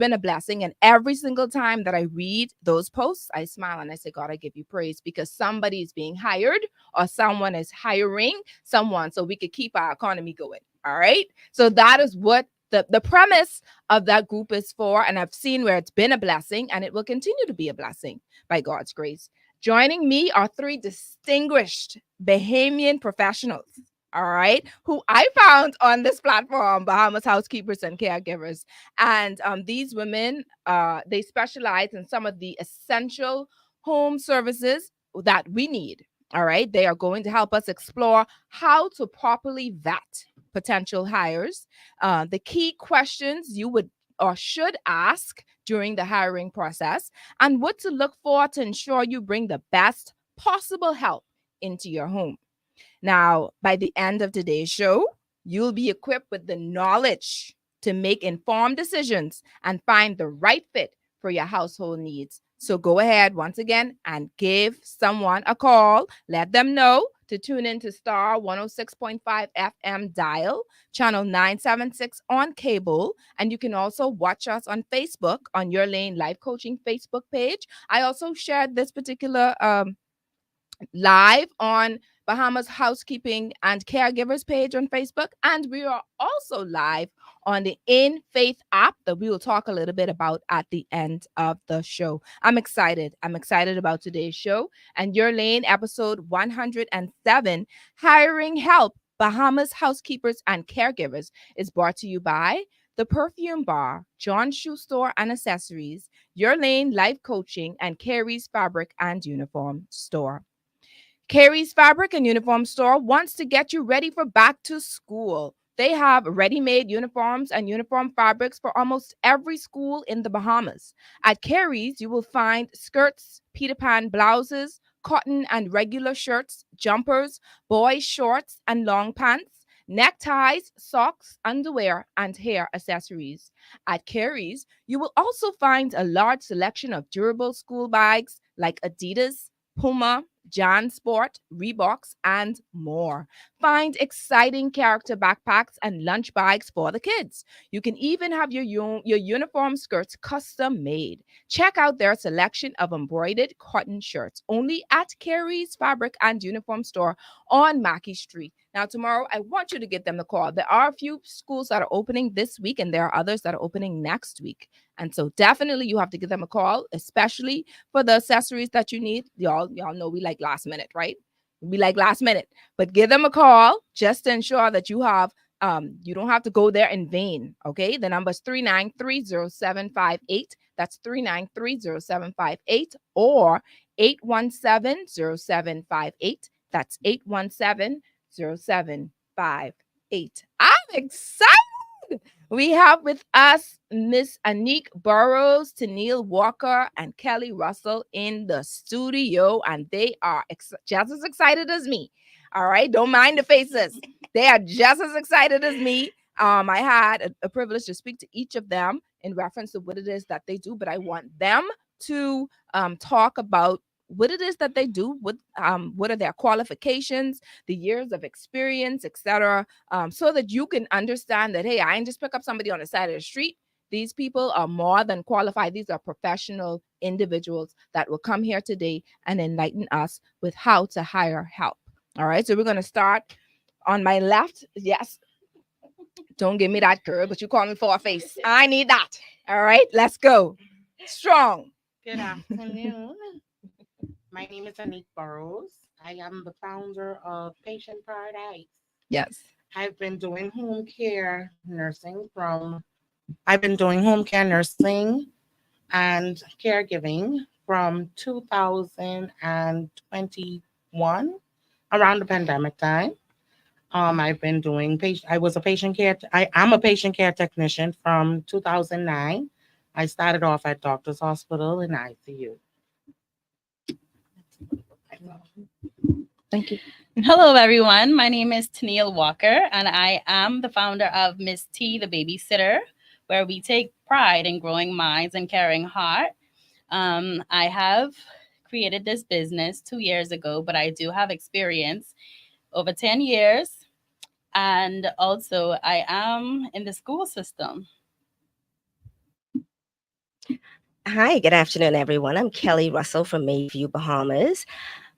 been a blessing. And every single time that I read those posts, I smile and I say, God, I give you praise because somebody is being hired or someone is hiring someone so we could keep our economy going. All right. So that is what the premise of that group is for. And I've seen where it's been a blessing and it will continue to be a blessing by God's grace. Joining me are three distinguished Bahamian professionals, all right, who I found on this platform, Bahamas Housekeepers and Caregivers. And these women, they specialize in some of the essential home services that we need. All right. They are going to help us explore how to properly vet potential hires, the key questions you would or should ask during the hiring process, and what to look for to ensure you bring the best possible help into your home. Now, by the end of today's show, you'll be equipped with the knowledge to make informed decisions and find the right fit for your household needs. So go ahead once again and give someone a call. Let them know to tune in to Star 106.5 FM dial, channel 976 on cable. And you can also watch us on Facebook on Your Lane Life Coaching Facebook page. I also shared this particular live on Bahamas Housekeeping and Caregivers page on Facebook. And we are also live on the In Faith app that we will talk a little bit about at the end of the show. I'm excited. I'm excited about today's show. And Your Lane, episode 107, Hiring Help, Bahamas Housekeepers and Caregivers, is brought to you by The Perfume Bar, John Shoe Store and Accessories, Your Lane Life Coaching, and Carrie's Fabric and Uniform Store. Carrie's Fabric and Uniform Store wants to get you ready for back to school. They have ready-made uniforms and uniform fabrics for almost every school in the Bahamas. At Carrie's, you will find skirts, Peter Pan blouses, cotton and regular shirts, jumpers, boys' shorts and long pants, neckties, socks, underwear, and hair accessories. At Carrie's, you will also find a large selection of durable school bags like Adidas, Puma, Jan Sport, Reeboks, and more. Find exciting character backpacks and lunch bags for the kids. You can even have your uniform skirts custom made. Check out their selection of embroidered cotton shirts only at Carrie's Fabric and Uniform Store on Mackey Street. Now, tomorrow, I want you to give them the call. There are a few schools that are opening this week, and there are others that are opening next week. And so definitely you have to give them a call, especially for the accessories that you need. Y'all know we like last minute, right? We like last minute. But give them a call just to ensure that you have you don't have to go there in vain. Okay. The number is 3930758. That's 3930758 or 8170758. That's 8170758. I'm excited. We have with us Miss Anique Burrows, Tennille Walker, and Kelly Russell in the studio, and they are just as excited as me. All right, don't mind the faces. They are just as excited as me. I had a privilege to speak to each of them in reference to what it is that they do, but I want them to talk about what it is that they do, what are their qualifications, the years of experience, etc., so that you can understand that, hey, I ain't just pick up somebody on the side of the street. These people are more than qualified. These are professional individuals that will come here today and enlighten us with how to hire help. All right, so we're going to start on my left. Yes, don't give me that, girl, but you call me for a face. I need that. All right, let's go. Strong. Good afternoon. My name is Anique Burrows. I am the founder of Patient Paradise. Yes. I've been doing I've been doing home care nursing and caregiving from 2021, around the pandemic time. I've been doing I am a patient care technician from 2009. I started off at Doctor's Hospital in ICU. Thank you. Hello, everyone. My name is Tennille Walker, and I am the founder of Miss T, the Babysitter, where we take pride in growing minds and caring heart. I have created this business 2 years ago, but I do have experience over 10 years. And also, I am in the school system. Hi, good afternoon, everyone. I'm Kelly Russell from Mayview, Bahamas.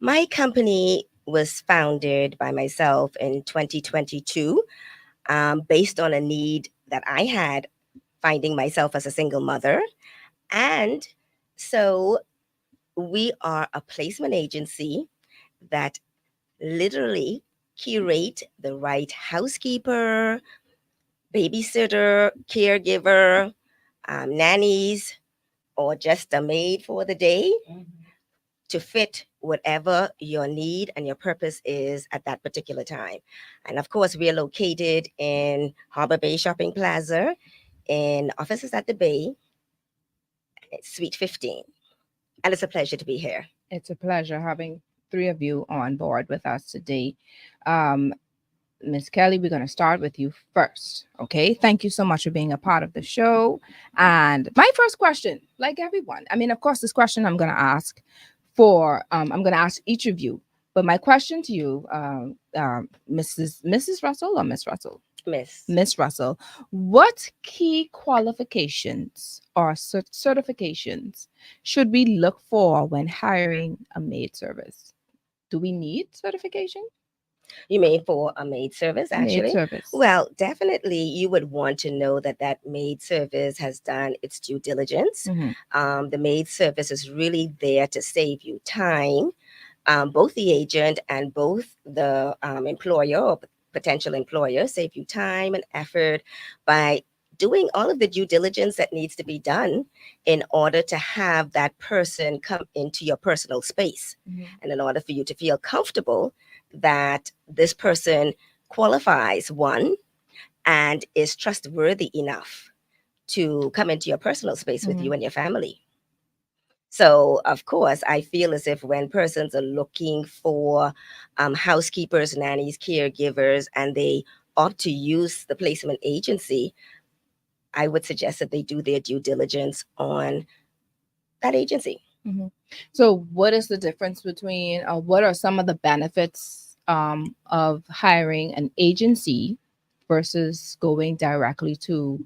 My company was founded by myself in 2022 based on a need that I had finding myself as a single mother. And so we are a placement agency that literally curate the right housekeeper, babysitter, caregiver, nannies, or just a maid for the day to fit whatever your need and your purpose is at that particular time. And of course, we are located in Harbor Bay Shopping Plaza in offices at the Bay, Suite 15. And it's a pleasure to be here. It's a pleasure having three of you on board with us today. Um, Miss Kelly, we're going to start with you first. Okay. Thank you so much for being a part of the show. And my first question, like everyone, I mean, of course, this question I'm going to ask each of you. But my question to you, Mrs. Russell or Miss Russell? Miss. Miss Russell, what key qualifications or certifications should we look for when hiring a maid service? Do we need certification? You mean for a maid service, Maid actually? service. Well, definitely you would want to know that that maid service has done its due diligence. Mhm. The maid service is really there to save you time, both the agent and both the employer or potential employer save you time and effort by doing all of the due diligence that needs to be done in order to have that person come into your personal space. Mhm. And in order for you to feel comfortable that this person qualifies, one, and is trustworthy enough to come into your personal space with Mhm. you and your family. So, of course, I feel as if when persons are looking for housekeepers, nannies, caregivers, and they opt to use the placement agency, I would suggest that they do their due diligence on that agency. Mhm. So, what is the difference between, what are some of the benefits of hiring an agency versus going directly to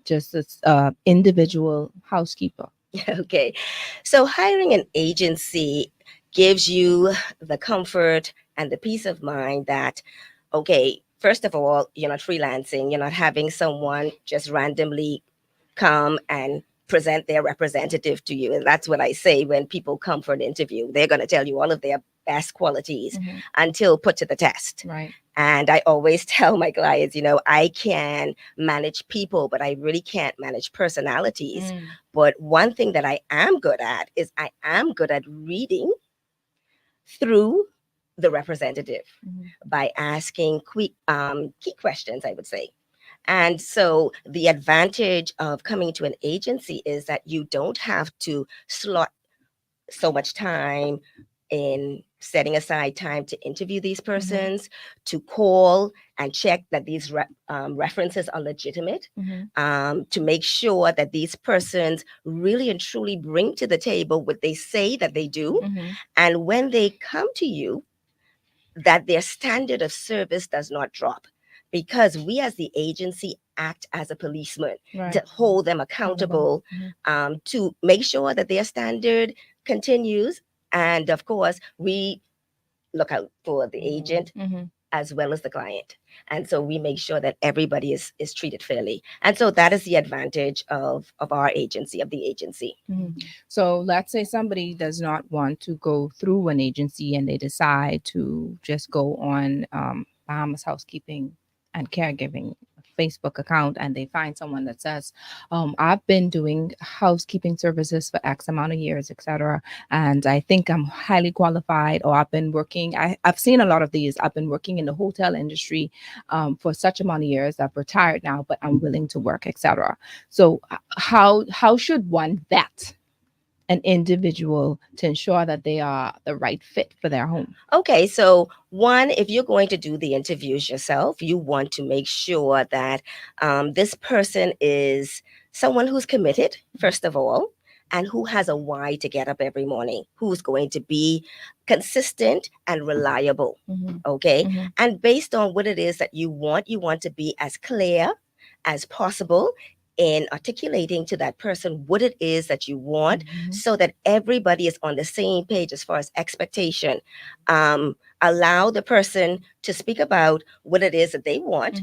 just this individual housekeeper? Okay. So, hiring an agency gives you the comfort and the peace of mind that, okay, first of all, you're not freelancing, you're not having someone just randomly come and present their representative to you. And that's what I say when people come for an interview. They're going to tell you all of their best qualities Mhm. until put to the test. Right. And I always tell my clients, I can manage people, but I really can't manage personalities. Mm. But one thing that I am good at is I am good at reading through the representative Mhm. by asking key questions, I would say. And so the advantage of coming to an agency is that you don't have to slot so much time in setting aside time to interview these persons, to call and check that these references are legitimate, Mhm. to make sure that these persons really and truly bring to the table what they say that they do. Mhm. And when they come to you, that their standard of service does not drop because we as the agency act as a policeman Right. to hold them Accountable. accountable, Mhm. to make sure that their standard continues. And of course, we look out for the agent Mhm. as well as the client. And so we make sure that everybody is treated fairly. And so that is the advantage of our agency, of the agency. Mhm. So let's say somebody does not want to go through an agency and they decide to just go on Bahamas Housekeeping and Caregiving Facebook account and they find someone that says, I've been doing housekeeping services for X amount of years, etc. And I think I'm highly qualified, or I've been working, I've seen a lot of these. I've been working in the hotel industry for such amount of years. I've retired now, but I'm willing to work, etc. So how should one vet an individual to ensure that they are the right fit for their home? Okay, so one, if you're going to do the interviews yourself, you want to make sure that this person is someone who's committed, first of all, and who has a why to get up every morning, who's going to be consistent and reliable. Mhm. Okay, Mhm. and based on what it is that you want to be as clear as possible in articulating to that person what it is that you want, Mhm. so that everybody is on the same page as far as expectation. Allow the person to speak about what it is that they want.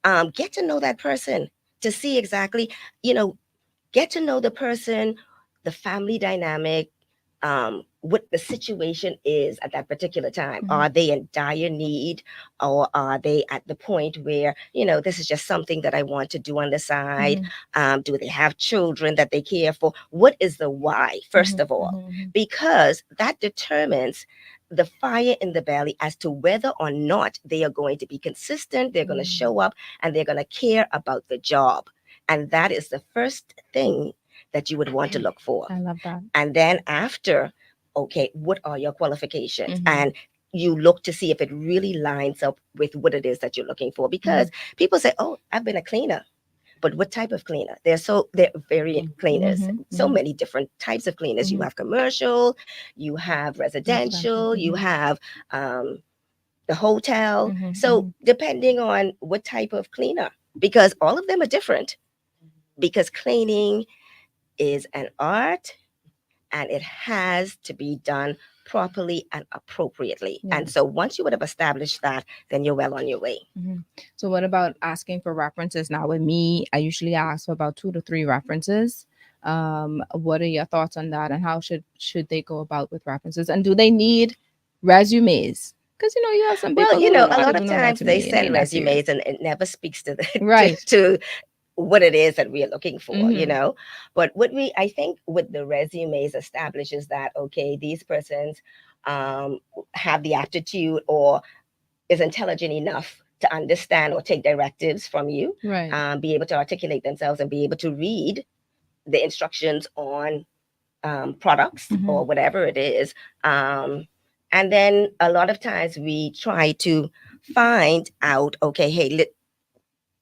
Mhm. Get to know that person to see exactly, you know, get to know the person, the family dynamic, what the situation is at that particular time. Mhm. Are they in dire need, or are they at the point where, this is just something that I want to do on the side? Mhm. Do they have children that they care for? What is the why, first Mhm. of all? Mhm. Because that determines the fire in the belly as to whether or not they are going to be consistent, they're going to Mhm. show up, and they're going to care about the job. And that is the first thing that you would want to look for. I love that. And then after, okay, what are your qualifications? Mhm. And you look to see if it really lines up with what it is that you're looking for. Because Mm-hmm. people say, oh, I've been a cleaner. But what type of cleaner? They're variant cleaners, Mhm. so Mhm. many different types of cleaners. You Mhm. have commercial, you have residential, you Mhm. have the hotel. Mhm. So Mhm. depending on what type of cleaner, because all of them are different. Because cleaning is an art, and it has to be done properly and appropriately. Yeah. And so once you would have established that, then you're well on your way. Mhm. So what about asking for references? Now with me, I usually ask for about 2 to 3 references. What are your thoughts on that, and how should they go about with references? And do they need resumes? Because you have some Well, people who don't know a how to lot do of no times they resume and they send not serious. resumes, and it never speaks to the Right. to what it is that we are looking for. Mhm. But what I think with the resumes establishes that, okay, these persons um, have the aptitude or is intelligent enough to understand or take directives from you, Right. be able to articulate themselves and be able to read the instructions on products or Mhm. whatever it is. Um, and then a lot of times we try to find out, okay, hey,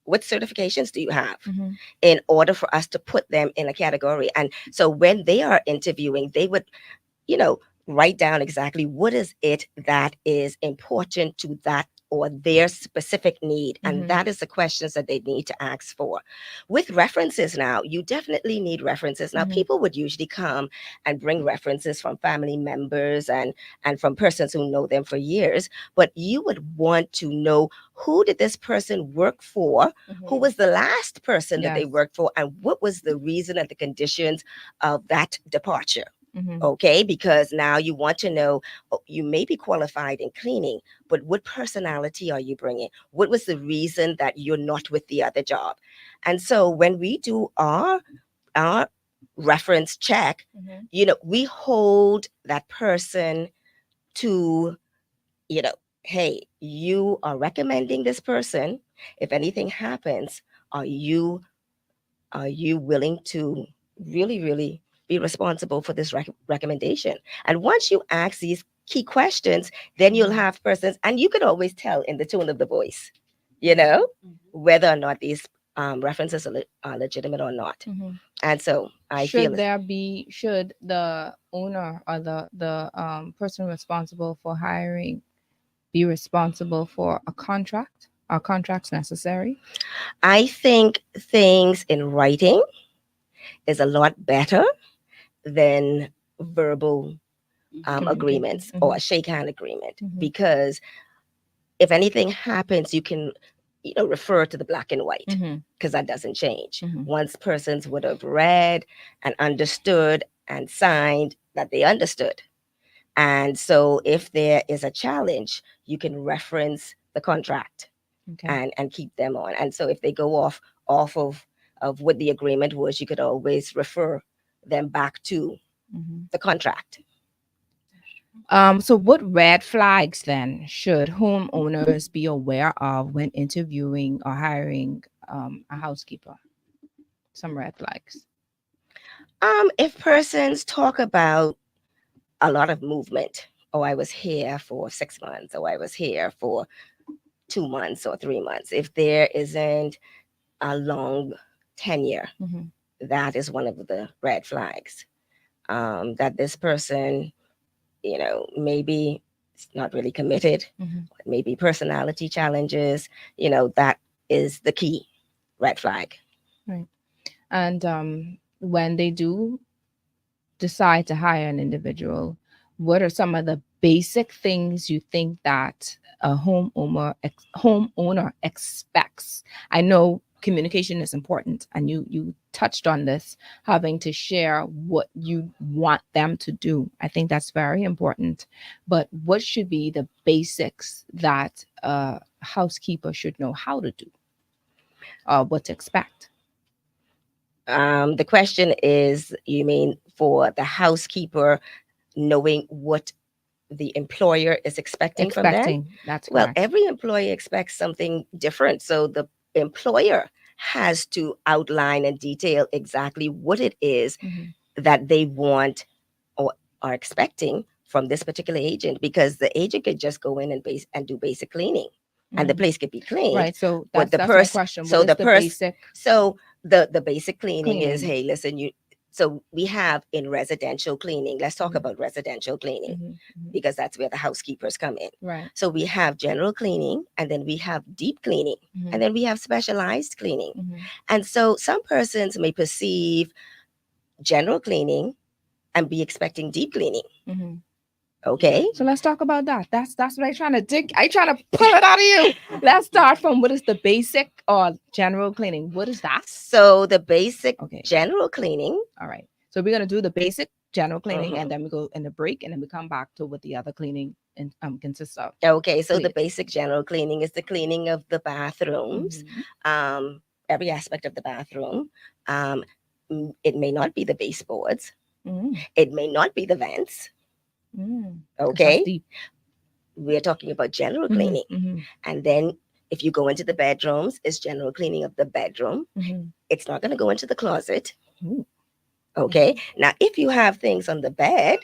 what certifications do you have, Mhm. in order for us to put them in a category? And so when they are interviewing, they would, you know, write down exactly what is it that is important to that or their specific need. And Mhm. that is the questions that they need to ask for. With references now, you definitely need references. Now, Mhm. people would usually come and bring references from family members and from persons who know them for years, but you would want to know, who did this person work for? Who Mhm. was the last person that they Yes. worked for? And what was the reason and the conditions of that departure? Mhm. Okay, because now you want to know, you may be qualified in cleaning, but what personality are you bringing? What was the reason that you're not with the other job? And so when we do our reference check, Mhm. we hold that person to, you know, hey, you are recommending this person. If anything happens, are you are you willing to really, really be responsible for this recommendation? And once you ask these key questions, then you'll Mhm. have persons, and you can always tell in the tone of the voice, you know, whether or not these references are legitimate or not. Mhm. And so I feel Should the owner or the person responsible for hiring be responsible for a contract? Are contracts necessary? I think things in writing is a lot better than verbal Communication. agreements or Mhm. a shake hand agreement, Mhm. because if anything happens, you can, refer to the black and white, Mhm. because that doesn't change. Mhm. Once persons would have read and understood and signed, that they understood. And so if there is a challenge, you can reference the contract Okay. and keep them on. And so if they go off of what the agreement was, you could always refer them back to Mhm. the contract. So what red flags then should homeowners be aware of when interviewing or hiring a housekeeper? Some red flags. If persons talk about a lot of movement, oh, I was here for 6 months, or I was here for 2 months or 3 months, if there isn't a long tenure, Mhm. that is one of the red flags. That this person, maybe not really committed, Mhm. maybe personality challenges, that is the key red flag. Right. And when they do decide to hire an individual, what are some of the basic things you think that a homeowner expects? I know communication is important, and you touched on this, having to share what you want them to do. I think that's very important. But what should be the basics that a housekeeper should know how to do, or what to expect? The question is, you mean for the housekeeper knowing what the employer is expecting from them? Expecting, that's Well, correct. every employee expects something different. So the employer has to outline and detail exactly what it is Mhm. that they want or are expecting from this particular agent, because the agent could just go in and do basic cleaning, and the Mhm. place could be cleaned. Right. So But that's my question. What is the basic so the basic cleaning is, cleaning? hey, listen, you so we have in residential cleaning, let's talk Mhm. about residential cleaning, Mhm. Mhm. because that's where the housekeepers come in. Right. So we have general cleaning, and then we have deep cleaning, and Mhm. then we have specialized cleaning. Mhm. And so some persons may perceive general cleaning and be expecting deep cleaning. Mhm. Okay. So let's talk about that. That's what I trying to dig. I trying to pull it out of you. Let's start from what is the basic or general cleaning. What is that? So the basic Okay. general cleaning. All right. So we're gonna do the basic general cleaning, Mhm. and then we go in the break, and then we come back to what the other cleaning consists of. Okay, so the Please. basic general cleaning is the cleaning of the bathrooms, Mhm. every aspect of the bathroom. Um, it may not be the baseboards. Mm. It may not be the vents. Mm. 'Cause that's Okay, deep. we're talking about general Mhm. cleaning. Mhm. And then if you go into the bedrooms, it's general cleaning of the bedroom. Mhm. It's not going to go into the closet. Ooh. Okay, now if you have things on the bed,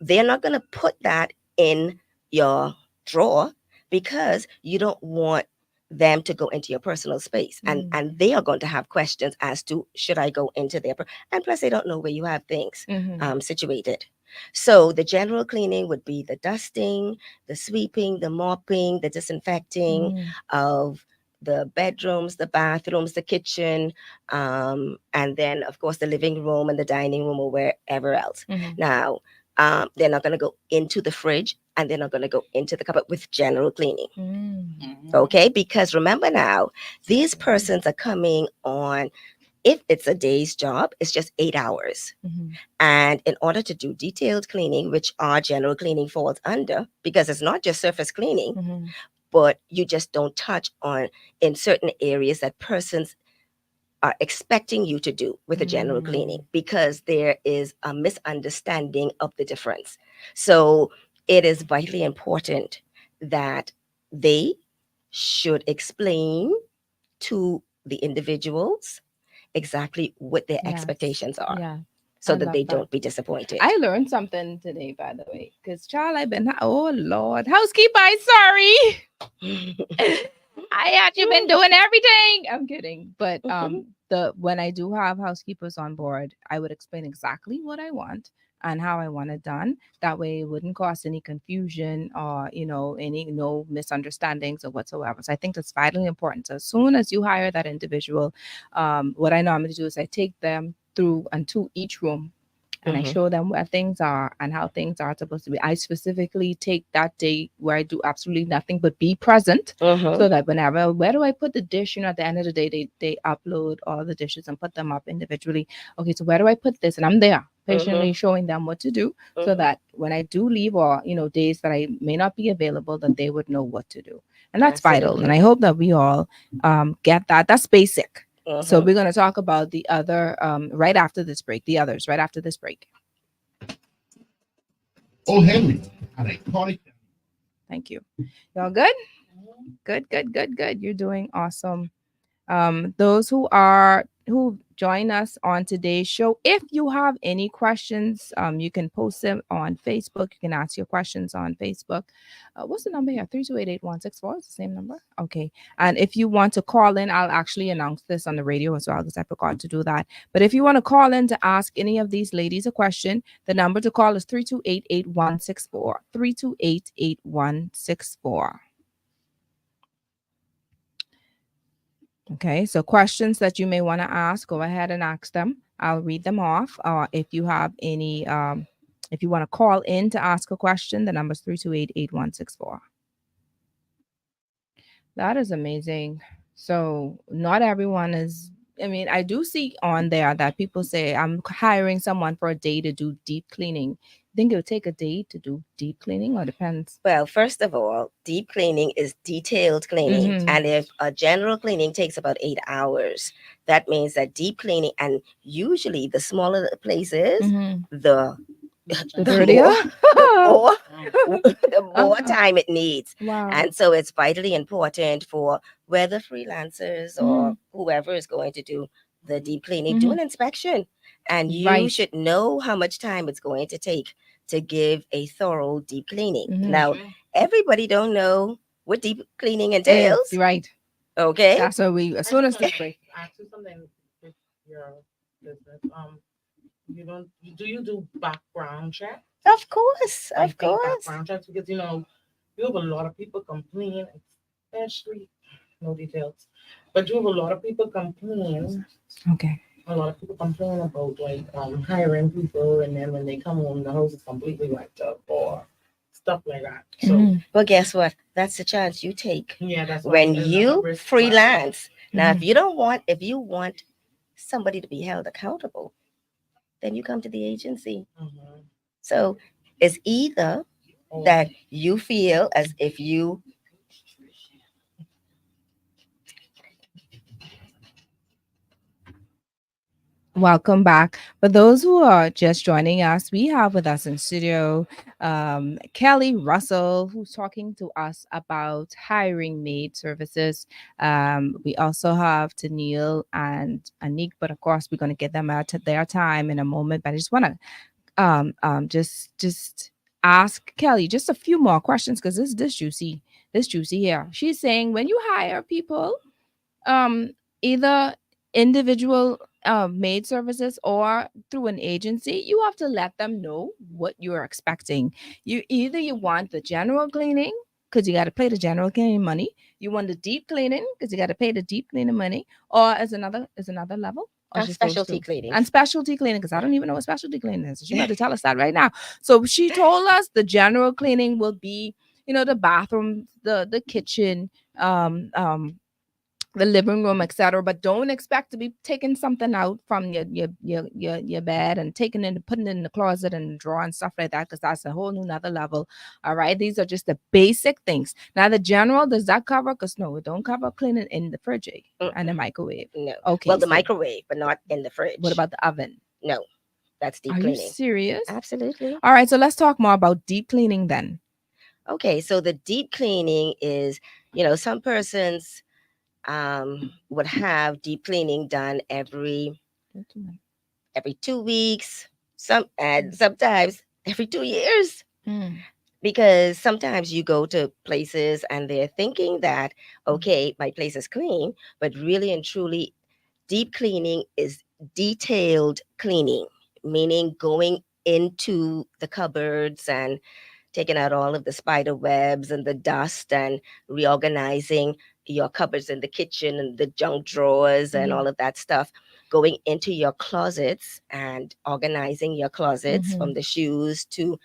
they're not going to put that in your drawer, because you don't want them to go into your personal space, and Mm. they are going to have questions as to should I go into their and plus they don't know where you have things Mhm. situated. So the general cleaning would be the dusting, the sweeping, the mopping, the disinfecting Mm. of the bedrooms, the bathrooms, the kitchen, and then of course the living room and the dining room or wherever else. Mhm. Now, they're not going to go into the fridge, and they're not going to go into the cupboard with general cleaning. Mm. Okay, because remember now, these persons are coming on, if it's a day's job, it's just 8 hours. Mhm. And in order to do detailed cleaning, which our general cleaning falls under, because it's not just surface cleaning, Mhm. but you just don't touch on in certain areas that persons are expecting you to do with a general cleaning, Mm. because there is a misunderstanding of the difference. So it is vitally important that they should explain to the individuals exactly what their Yes. expectations are, Yeah. so I that love they that. don't be disappointed. I learned something today, by the way, because child, I've been, oh Lord, housekeeper, I sorry. I had you been doing everything. I'm kidding. But the when I do have housekeepers on board, I would explain exactly what I want and how I want it done. That way it wouldn't cause any confusion or, any no misunderstandings or whatsoever. So I think that's vitally important. So as soon as you hire that individual, what I normally do is I take them through and to each room, and I Mhm. show them where things are and how things are supposed to be. I specifically take that day where I do absolutely nothing but be present, Mhm. so that where do I put the dish? At the end of the day, they upload all the dishes and put them up individually. Okay, so where do I put this? And I'm there patiently Mhm. showing them what to do, so Mhm. that when I do leave, or days that I may not be available, that they would know what to do. And that's vital. And Absolutely. I hope that we all get that. That's basic. So Mhm. we're going to talk about the other right after this break. The others right after this break. Oh, Henry, an iconic. Thank you. Y'all good? Good, good, good, good. You're doing awesome. Those who join us on today's show, if you have any questions, you can post them on Facebook. You can ask your questions on Facebook. What's the number here? 328-8164 is the same number. Okay. And if you want to call in, I'll actually announce this on the radio as well, because I forgot to do that. But if you want to call in to ask any of these ladies a question, the number to call is 328-8164. 328-8164. Okay, so questions that you may want to ask, go ahead and ask them. I'll read them off. If you have any, if you want to call in to ask a question, the number is 328-8164. That is amazing. So not everyone is. I mean, I do see on there that people say I'm hiring someone for a day to do deep cleaning. Think it would take a day to do deep cleaning, or depends? Well, first of all, deep cleaning is detailed cleaning. Mhm. And if a general cleaning takes about 8 hours, that means that deep cleaning, and usually the smaller the place is, Mhm. the The the dirtier. more the more Uh-huh. time it needs. Wow. And so it's vitally important for whether freelancers or Mhm. whoever is going to do the deep cleaning, do Mhm. an inspection. And you Right. should know how much time it's going to take to give a thorough deep cleaning. Mhm. Now, everybody don't know what deep cleaning Eh, entails. right. Okay. That's what we. As I soon just as want this to break. ask you something with your business. You don't do you do background check? Of course. I Of think course. background checks because you have a lot of people complain, especially no details, but you have a lot of people complain. Okay. A lot of people complain about like hiring people, and then when they come home, the house is completely wiped up or stuff like that. So Mhm. Well, guess what? That's the chance you take yeah, that's why when there's like a you risk factor. freelance. Now, Mhm. if you want somebody to be held accountable, then you come to the agency. Mhm. So it's either Oh, that you feel as if you Welcome back. For those who are just joining us, we have with us in studio Kelly Russell, who's talking to us about hiring maid services. We also have Tennille and Anik, but of course, we're going to get them at their time in a moment. But I just want to just ask Kelly just a few more questions because this juicy here. She's saying when you hire people, um either individual maid services or through an agency, you have to let them know what you're expecting. You want the general cleaning because you got to pay the general cleaning money. You want the deep cleaning because you got to pay the deep cleaning money, or as another level, or just those specialty two. cleaning. And specialty cleaning, because I don't even know what specialty cleaning is. She about to tell us that right now. So she told us the general cleaning will be, the bathroom, the kitchen, the living room, etc. But don't expect to be taking something out from your bed and taking it and putting it in the closet and drawer and stuff like that, because that's a whole new another level. All right, these are just the basic things. Now the general, does that cover? Because no, it don't cover cleaning in the fridge and the microwave. No. Okay, Well, the so microwave, but not in the what fridge. about the oven? No, that's deep Are you cleaning. serious? Absolutely. All right, so let's talk more about deep cleaning then. Okay, so the deep cleaning is, some persons would have deep cleaning done every 2 weeks, and sometimes every 2 years. Mm. Because sometimes you go to places and they're thinking that, okay, my place is clean, but really and truly, deep cleaning is detailed cleaning, meaning going into the cupboards and taking out all of the spider webs and the dust and reorganizing your cupboards in the kitchen and the junk drawers and all of that stuff, going into your closets and organizing your closets from the shoes to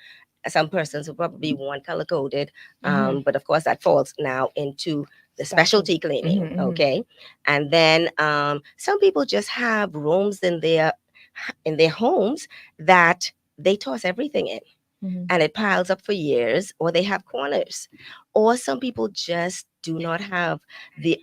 some persons who probably want color coded, but of course that falls now into the specialty cleaning. Okay, and then some people just have rooms in their homes that they toss everything in and it piles up for years, or they have corners, or some people just do not have the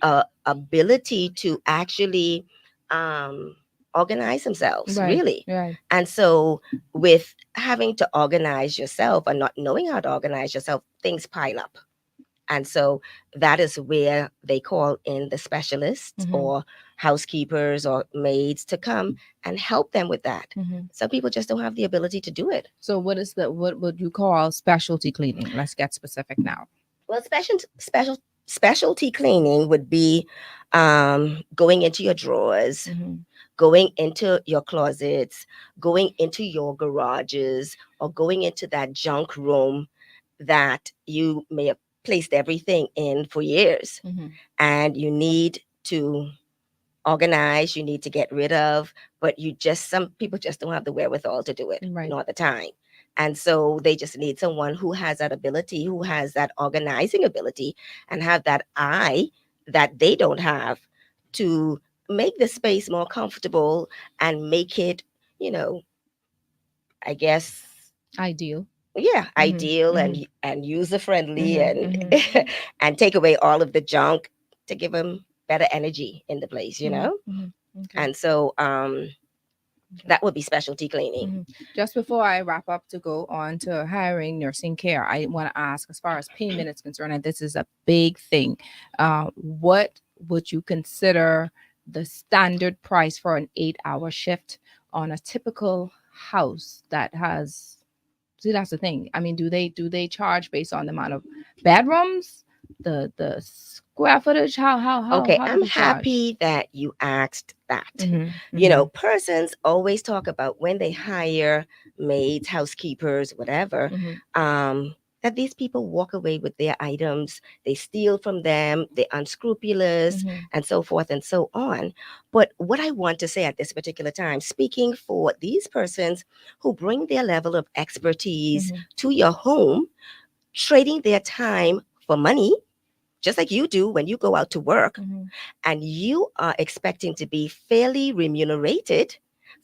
ability to actually um, organize themselves, Right, really. right. And so, with having to organize yourself and not knowing how to organize yourself, things pile up. And so that is where they call in the specialists or housekeepers or maids to come and help them with that. Some people just don't have the ability to do it. So what would you call specialty cleaning? Let's get specific now. Well, specialty cleaning would be going into your drawers, going into your closets, going into your garages, or going into that junk room that you may have placed everything in for years, and you need to organize, you need to get rid of, but some people just don't have the wherewithal to do it, Right. not the time. And so they just need someone who has that ability, who has that organizing ability, and have that eye that they don't have to make the space more comfortable and make it, you know, I guess, Ideal. yeah, Mhm, ideal mhm. and user friendly, Mhm, and and take away all of the junk to give them better energy in the place, you mhm, know. mhm. Okay. And so Okay. that would be specialty cleaning. Mhm. Just before I wrap up to go on to hiring nursing care, I want to ask, as far as payment is concerned, and this is a big thing, what would you consider the standard price for an 8-hour shift on a typical house that has? See, that's the thing. I mean, do they charge based on the amount of bedrooms, the square footage? Okay, How do I'm they charge? happy that you asked that. Mm-hmm, You know, mm-hmm, persons always talk about when they hire maids, housekeepers, whatever, mm-hmm, that these people walk away with their items, they steal from them, they're unscrupulous, mm-hmm, and so forth and so on. But what I want to say at this particular time, speaking for these persons who bring their level of expertise mm-hmm, to your home, trading their time for money, just like you do when you go out to work, mm-hmm. and you are expecting to be fairly remunerated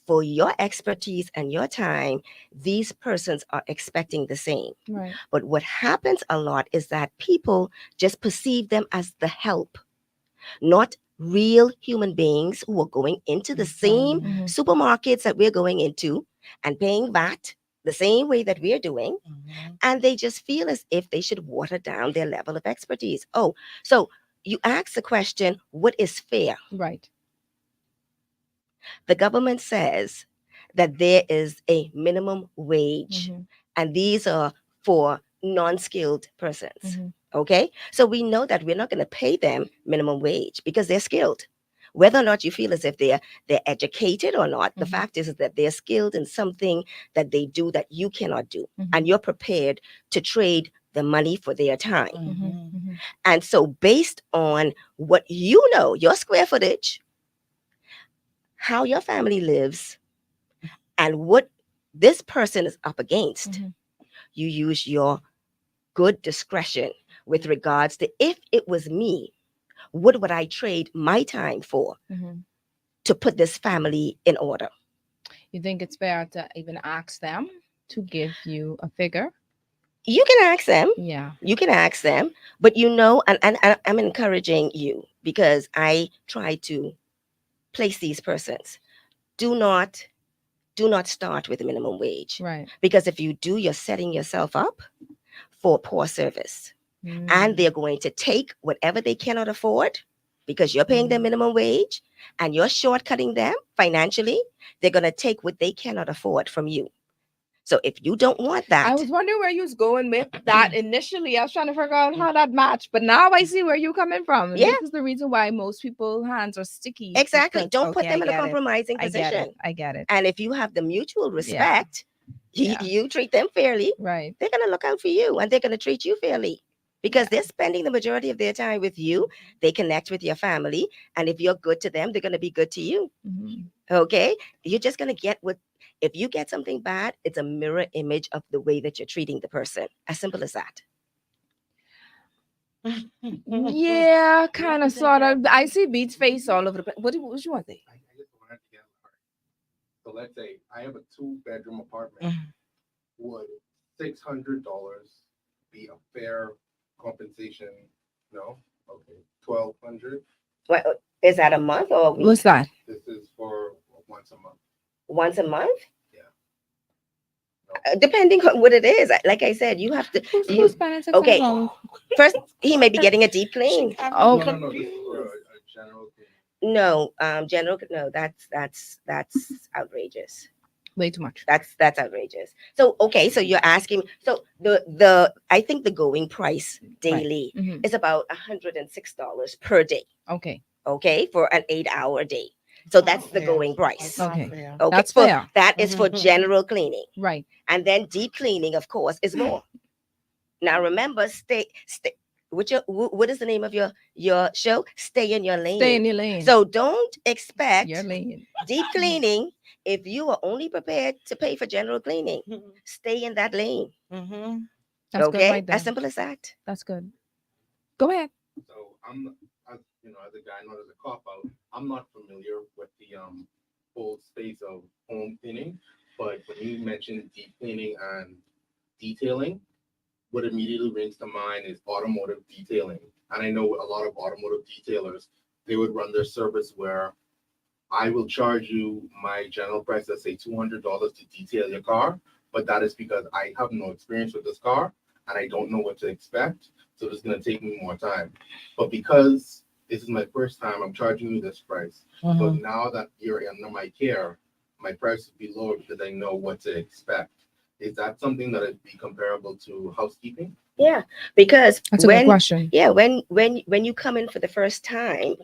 for your expertise and your time, these persons are expecting the same. Right. But what happens a lot is that people just perceive them as the help, not real human beings who are going into the same Mm-hmm. supermarkets that we're going into and paying VAT the same way that we're doing. Mhm. And they just feel as if they should water down their level of expertise. Oh, so you ask the question, what is fair? Right. The government says that there is a minimum wage, Mm-hmm. and these are for non skilled persons. Mm-hmm. Okay, so we know that we're not going to pay them minimum wage because they're skilled. Whether or not you feel as if they're educated or not, the Mm-hmm. fact is that they're skilled in something that they do that you cannot do, Mm-hmm. and you're prepared to trade the money for their time. Mm-hmm. Mhm. Mm-hmm. And so, based on what you know, your square footage, how your family lives, and what this person is up against, Mm-hmm. you use your good discretion with regards to, if it was me, what would I trade my time for Mm-hmm. to put this family in order? You think it's fair to even ask them to give you a figure? You can ask them. Yeah. You can ask them, but you know, and I'm encouraging you because I try to place these persons. Do not start with minimum wage, Right. because if you do, you're setting yourself up for poor service. And Mm. they're going to take whatever they cannot afford because you're paying them minimum wage and you're shortcutting them financially. They're going to take what they cannot afford from you. So if you don't want I that, was wondering where you was going with that initially. I was trying to figure out how that matched, but now I see where you're coming from. yeah, This is the reason why most people's hands are sticky. exactly. Because Don't okay, put I them in a get it. compromising I get position. it. I get it. And if you have the mutual Yeah. respect, Yeah. you treat them fairly, Right. they're going to look out for you and they're going to treat you fairly because Yeah. they're spending the majority of their time with you. They connect with your family. And if you're good to them, they're going to be good to you. Mhm. Okay, you're just going to get what, if you get something bad, it's a mirror image of the way that you're treating the person, as simple as that. Yeah, kind of, sort of. I see Beats face all over the place. What you want to say? I just wanted to get so let's say I have a 2-bedroom apartment. Would $600 be a fair compensation? No. Okay. 1,200. Well, is that a month or a week? What's that? This is for once a month. Once a month? Yeah. Depending on what it is. Like I said, you have to. Who's spending Okay, $600? first, he may be getting a deep clean. Oh, No. This is for a general thing. No, general, no, that's outrageous. way too much. That's outrageous. So okay, so you're asking. So the I think the going price daily Mhm. is about $106 per day. Okay. Okay, for an 8-hour day. So that's the fair. going price. Okay. Fair. Okay, That's for, fair. that is for general cleaning, Right. and then deep cleaning, of course, is more. Now remember, what is the name of your show? Stay in your lane. Stay in your lane. So don't expect Your lane. deep cleaning if you are only prepared to pay for general cleaning. Stay in that lane. Mm-hmm. That's good Okay, right there. as simple as that. That's good. Go ahead. So as you know, as a guy, not as a cop out, I'm not familiar with the whole space of home cleaning. But when you mentioned deep cleaning and detailing, what immediately rings to mind is automotive detailing. And I know a lot of automotive detailers, they would run their service where I will charge you my general price, let's say $200 to detail your car, but that is because I have no experience with this car and I don't know what to expect. So it's going to take me more time. But because this is my first time, I'm charging you this price. But now that you're under my care, my price would be lower because I know what to expect. Is that something that would be comparable to housekeeping? Yeah, because That's a good question. when you come in for the first time,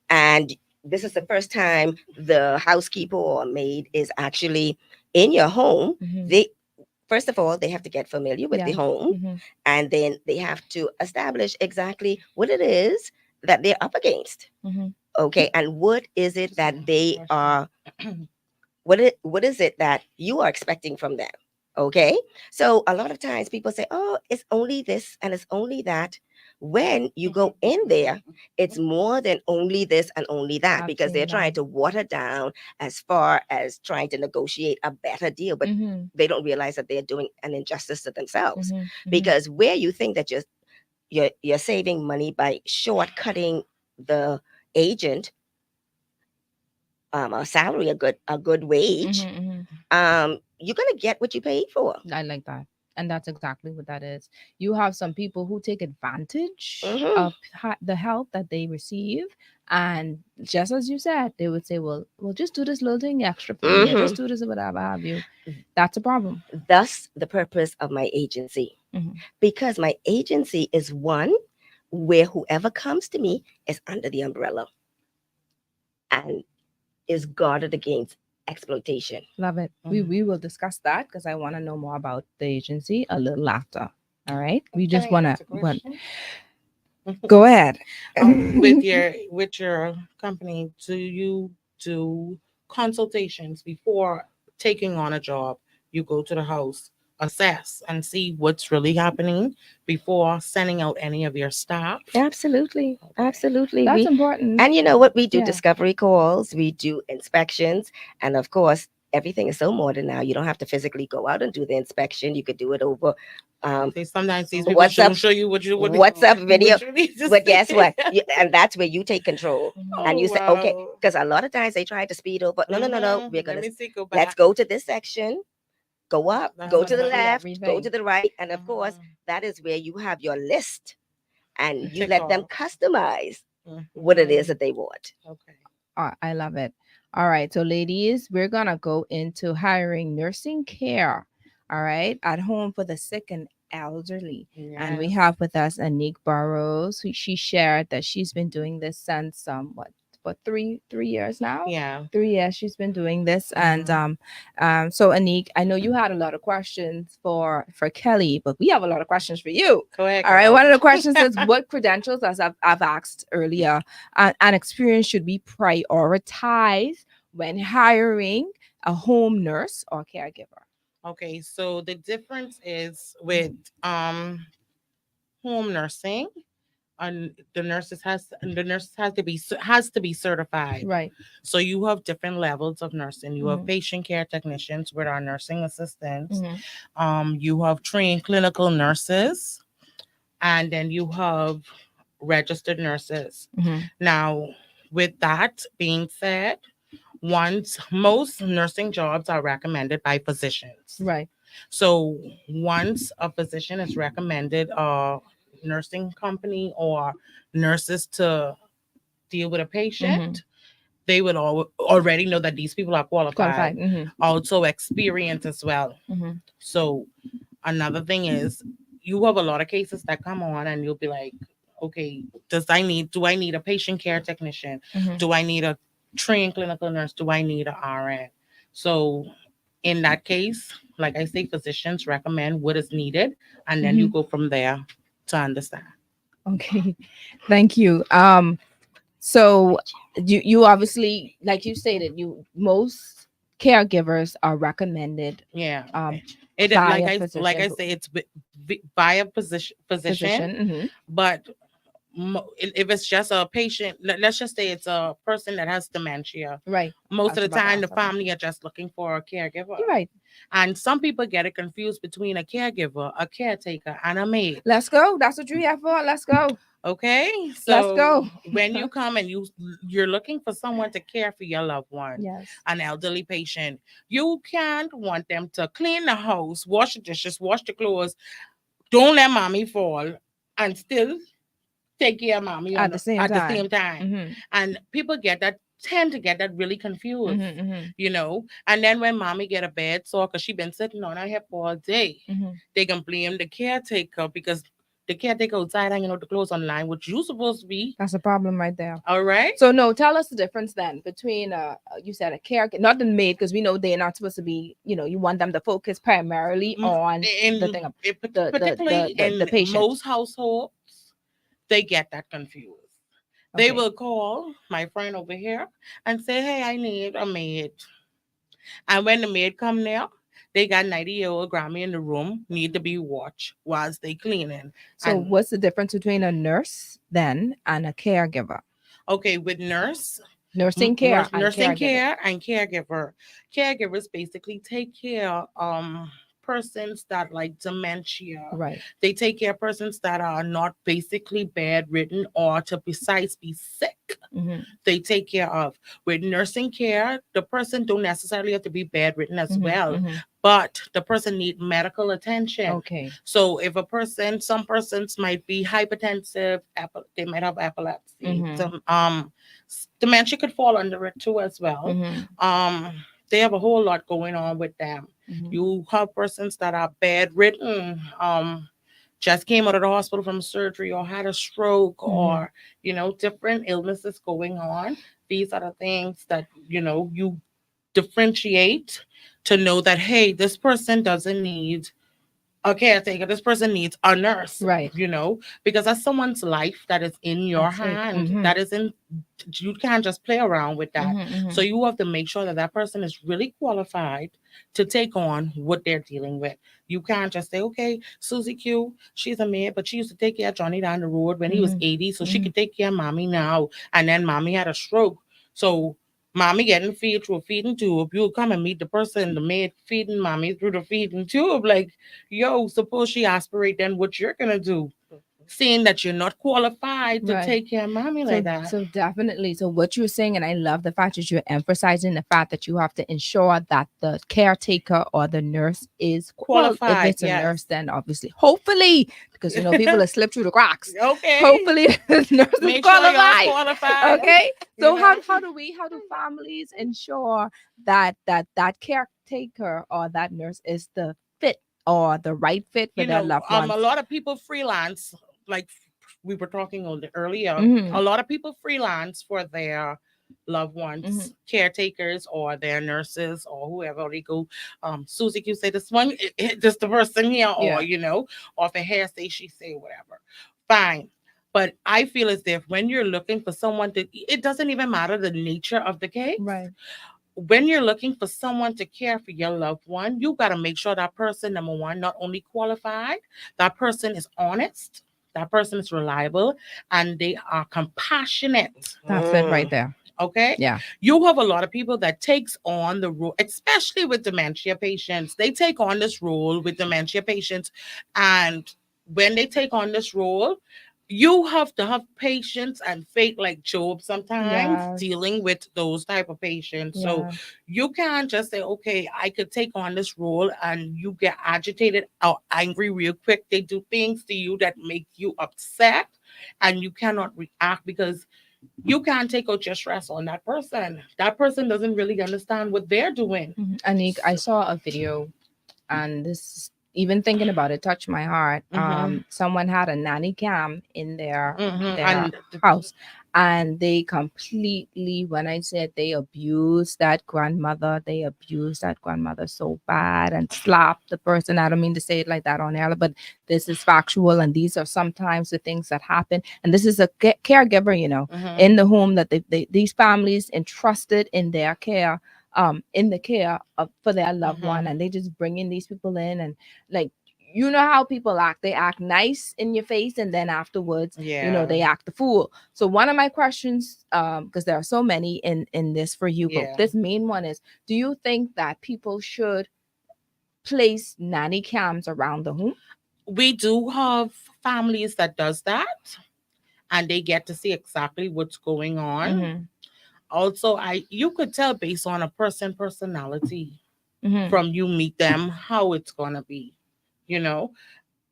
and this is the first time the housekeeper or maid is actually in your home, Mhm. they first of all they have to get familiar with the Yeah. home, Mhm. and then they have to establish exactly what it is that they're up against. Mhm. Okay, and what is it that they are what is it that you are expecting from them? Okay, so a lot of times people say, oh, it's only this and it's only that. When you go in there, it's more than only this and only that, because they're trying Absolutely. to water down as far as trying to negotiate a better deal, but Mhm. they don't realize that they're doing an injustice to themselves. Mhm. Mhm. Because where you think that you're saving money by shortcutting the agent a salary, a good wage, Mhm. Mhm. you're gonna get what you paid for. I like that. And that's exactly what that is. You have some people who take advantage Hmm. of the help that they receive. And just as you said, they would say, well, we'll just do this little thing extra for me, or Hmm. just do this or whatever have you. That's a problem. Thus, the purpose of my agency, Mhm. because my agency is one where whoever comes to me is under the umbrella and is guarded against exploitation. Love it. We will discuss that because I want to know more about the agency a little after. All right. We Can just I want ask a to question? go ahead. With your company, do you do consultations before taking on a job? You go to the house, assess, and see what's really happening before sending out any of your staff. Absolutely, Okay. absolutely. That's We important. And you know what? We do Yeah. discovery calls, we do inspections, and of course, everything is so modern now. You don't have to physically go out and do the inspection. You could do it over Sometimes these people what's up, don't show you what's up video. what you need to But guess see. what? And that's where you take control. Mhm. And Oh you say, okay, wow. because a lot of times they try to speed over. No, no, no, no. We're Let gonna me see. Go let's back. go to this section, go up, That's go We're what to the gonna see happens. left, go to everything. the right, and of course, Mhm. that is where you have your list, and you Tick let them off. customize what it is Mhm. that they want. Okay. I love it. All right. So, ladies, we're going to go into hiring nursing care. All right. At home for the sick and elderly. And we Yes. have with us Anique Burrows. She shared that she's been doing this since what 3 years now? Yeah. 3 years she's been doing this. And Mhm. so Anique, I know you had a lot of questions for Kelly, but we have a lot of questions for you. Go ahead, All right. girl. One of the questions is what credentials, as I've asked earlier, and experience should be prioritized when hiring a home nurse or caregiver. Okay, so the difference is with home nursing, and the nurses has to be certified. Right. So you have different levels of nursing. You have Mhm. patient care technicians with our nursing assistants. Mhm. You have trained clinical nurses, and then you have registered nurses. Mhm. Now, with that being said, once most nursing jobs are recommended by physicians. Right. So once a physician has recommended a nursing company or nurses to deal with a Mhm. patient, they would already know that these people are qualified. Qualified. Mhm. Also experience as well. Mhm. So another thing is you have a lot of cases that come on and you'll be like, okay, do I need a patient care technician? Mhm. Do I need a trained clinical nurse? Do I need a RN? So in that case, like I say, physicians recommend what is needed and then you Mhm. go from there to understand. Okay. Thank you. So you obviously, like you stated, you most caregivers are recommended Yeah. um It by like a I physician. say, it's by a physician, Physician. but if it's just a patient, let's just say it's a person that has dementia. Right. I Most of was the about to time, the ask that family question. are just looking for a caregiver. You're right. And some people get it confused between a caregiver, a caretaker, and a maid. Let's go. That's what you're here for. Let's go. Okay, Let's so go. when you come and you're looking for someone to care for your loved one, Yes. an elderly patient, you can't want them to clean the house, wash the dishes, wash the clothes. Don't let mommy fall, and still take care of mommy At the same at the time. same time. Mm-hmm. And people tend to get that really confused, Mm-hmm. Mm-hmm. And then when mommy get a bad sore because she been sitting on her hip all day, Mm-hmm. they can blame the caretaker because the caretaker outside hanging out the clothes online, which you supposed to be. That's a problem right there. All right. So no, tell us the difference then between you said a care, not the maid, because we know they're not supposed to be, you want them to focus primarily on the thing of Particularly the in patient. most households, they get that confused. They Okay. will call my friend over here and say, "Hey, I need a maid." And when the maid come there, they got 90-year-old Grammy in the room, need to be watched whilst they cleaning. So And what's the difference between a nurse then and a caregiver? okay, with nurse, Nursing care and nursing caregiving. care and caregiver. Caregivers basically take care persons that like dementia. Right. They take care of persons that are not basically bedridden or to precise be sick. Mm-hmm. They take care of. With nursing care, the person don't necessarily have to be bedridden as Mm-hmm. well, Mm-hmm. but the person need medical attention. Okay. So if some persons might be hypertensive, they might have epilepsy. Mm-hmm. Dementia could fall under it too as well. Mm-hmm. They have a whole lot going on with them. Mm-hmm. You have persons that are bedridden, just came out of the hospital from surgery or had a stroke Mm-hmm. or different illnesses going on. These are the things that you differentiate to know that, hey, this person doesn't need a caretaker, this person needs a nurse. Right. Because that's someone's life that is in your At stake. hand. Mhm. That is in You can't just play around with that. Mm-hmm. So you have to make sure that that person is really qualified to take on what they're dealing with. You can't just say, okay, Susie Q, she's a maid, but she used to take care of Johnny down the road when he was Mhm. 80, so she Mhm. could take care of mommy now. And then mommy had a stroke. So mommy getting feed through a feeding tube. You'll come and meet the person, the maid feeding mommy through the feeding tube. Like, yo, suppose she aspirate, then what you're gonna do? Seeing that you're not qualified to Right. take care of mommy So, like that. so definitely. So what you're saying, and I love the fact that you're emphasizing the fact that you have to ensure that the caretaker or the nurse is well. If Qualified, it's a nurse, yes. then obviously, hopefully, because people have slipped through the cracks. Okay. Hopefully, the nurse is Make sure y'all qualified. qualified. Okay. You So know? how do families ensure that caretaker or that nurse is the fit or the right fit for their loved A ones? lot of people freelance, like we were talking earlier. Mm-hmm. A lot of people freelance for their loved Mm-hmm. ones, caretakers, or their nurses, or whoever they go. Susie, you say this one, just the person here, or Yeah. or if a hair say she say whatever. Fine. But I feel as if when you're looking for someone it doesn't even matter the nature of the case. Right. When you're looking for someone to care for your loved one, you got to make sure that person, number one, not only qualified, that person is honest, that person is reliable, and they are compassionate. That's it right there. Okay. Yeah. You have a lot of people that takes on the role, especially with dementia patients. They take on this role with dementia patients, and when they take on this role, you have to have patience and faith like Job sometimes Yes. dealing with those type of patients. So Yeah. you can't just say, okay, I could take on this role, and you get agitated or angry real quick. They do things to you that make you upset, and you cannot react because you can't take out your stress on that person. That person doesn't really understand what they're doing. Mhm. Anik, I saw a video, and this, even thinking about it, touched my heart. Mhm. Someone had a nanny cam in their Mhm. their And house, and they completely, when I said they abused that grandmother, they abused that grandmother so bad and slapped the person. I don't mean to say it like that on air, but this is factual, and these are sometimes the things that happen. And this is a caregiver, you know, in the home that these families entrusted in their care, in the care of for their loved one, and they just bring in these people in, and like, you know how people act, they act nice in your face, and then afterwards, you know, they act the fool. So one of my questions, because there are so many in this for you, but this main one is, do you think that people should place nanny cams around the home? We do have families that does that, and they get to see exactly what's going on. Also, you could tell based on a personality from you meet them how it's gonna be, you know,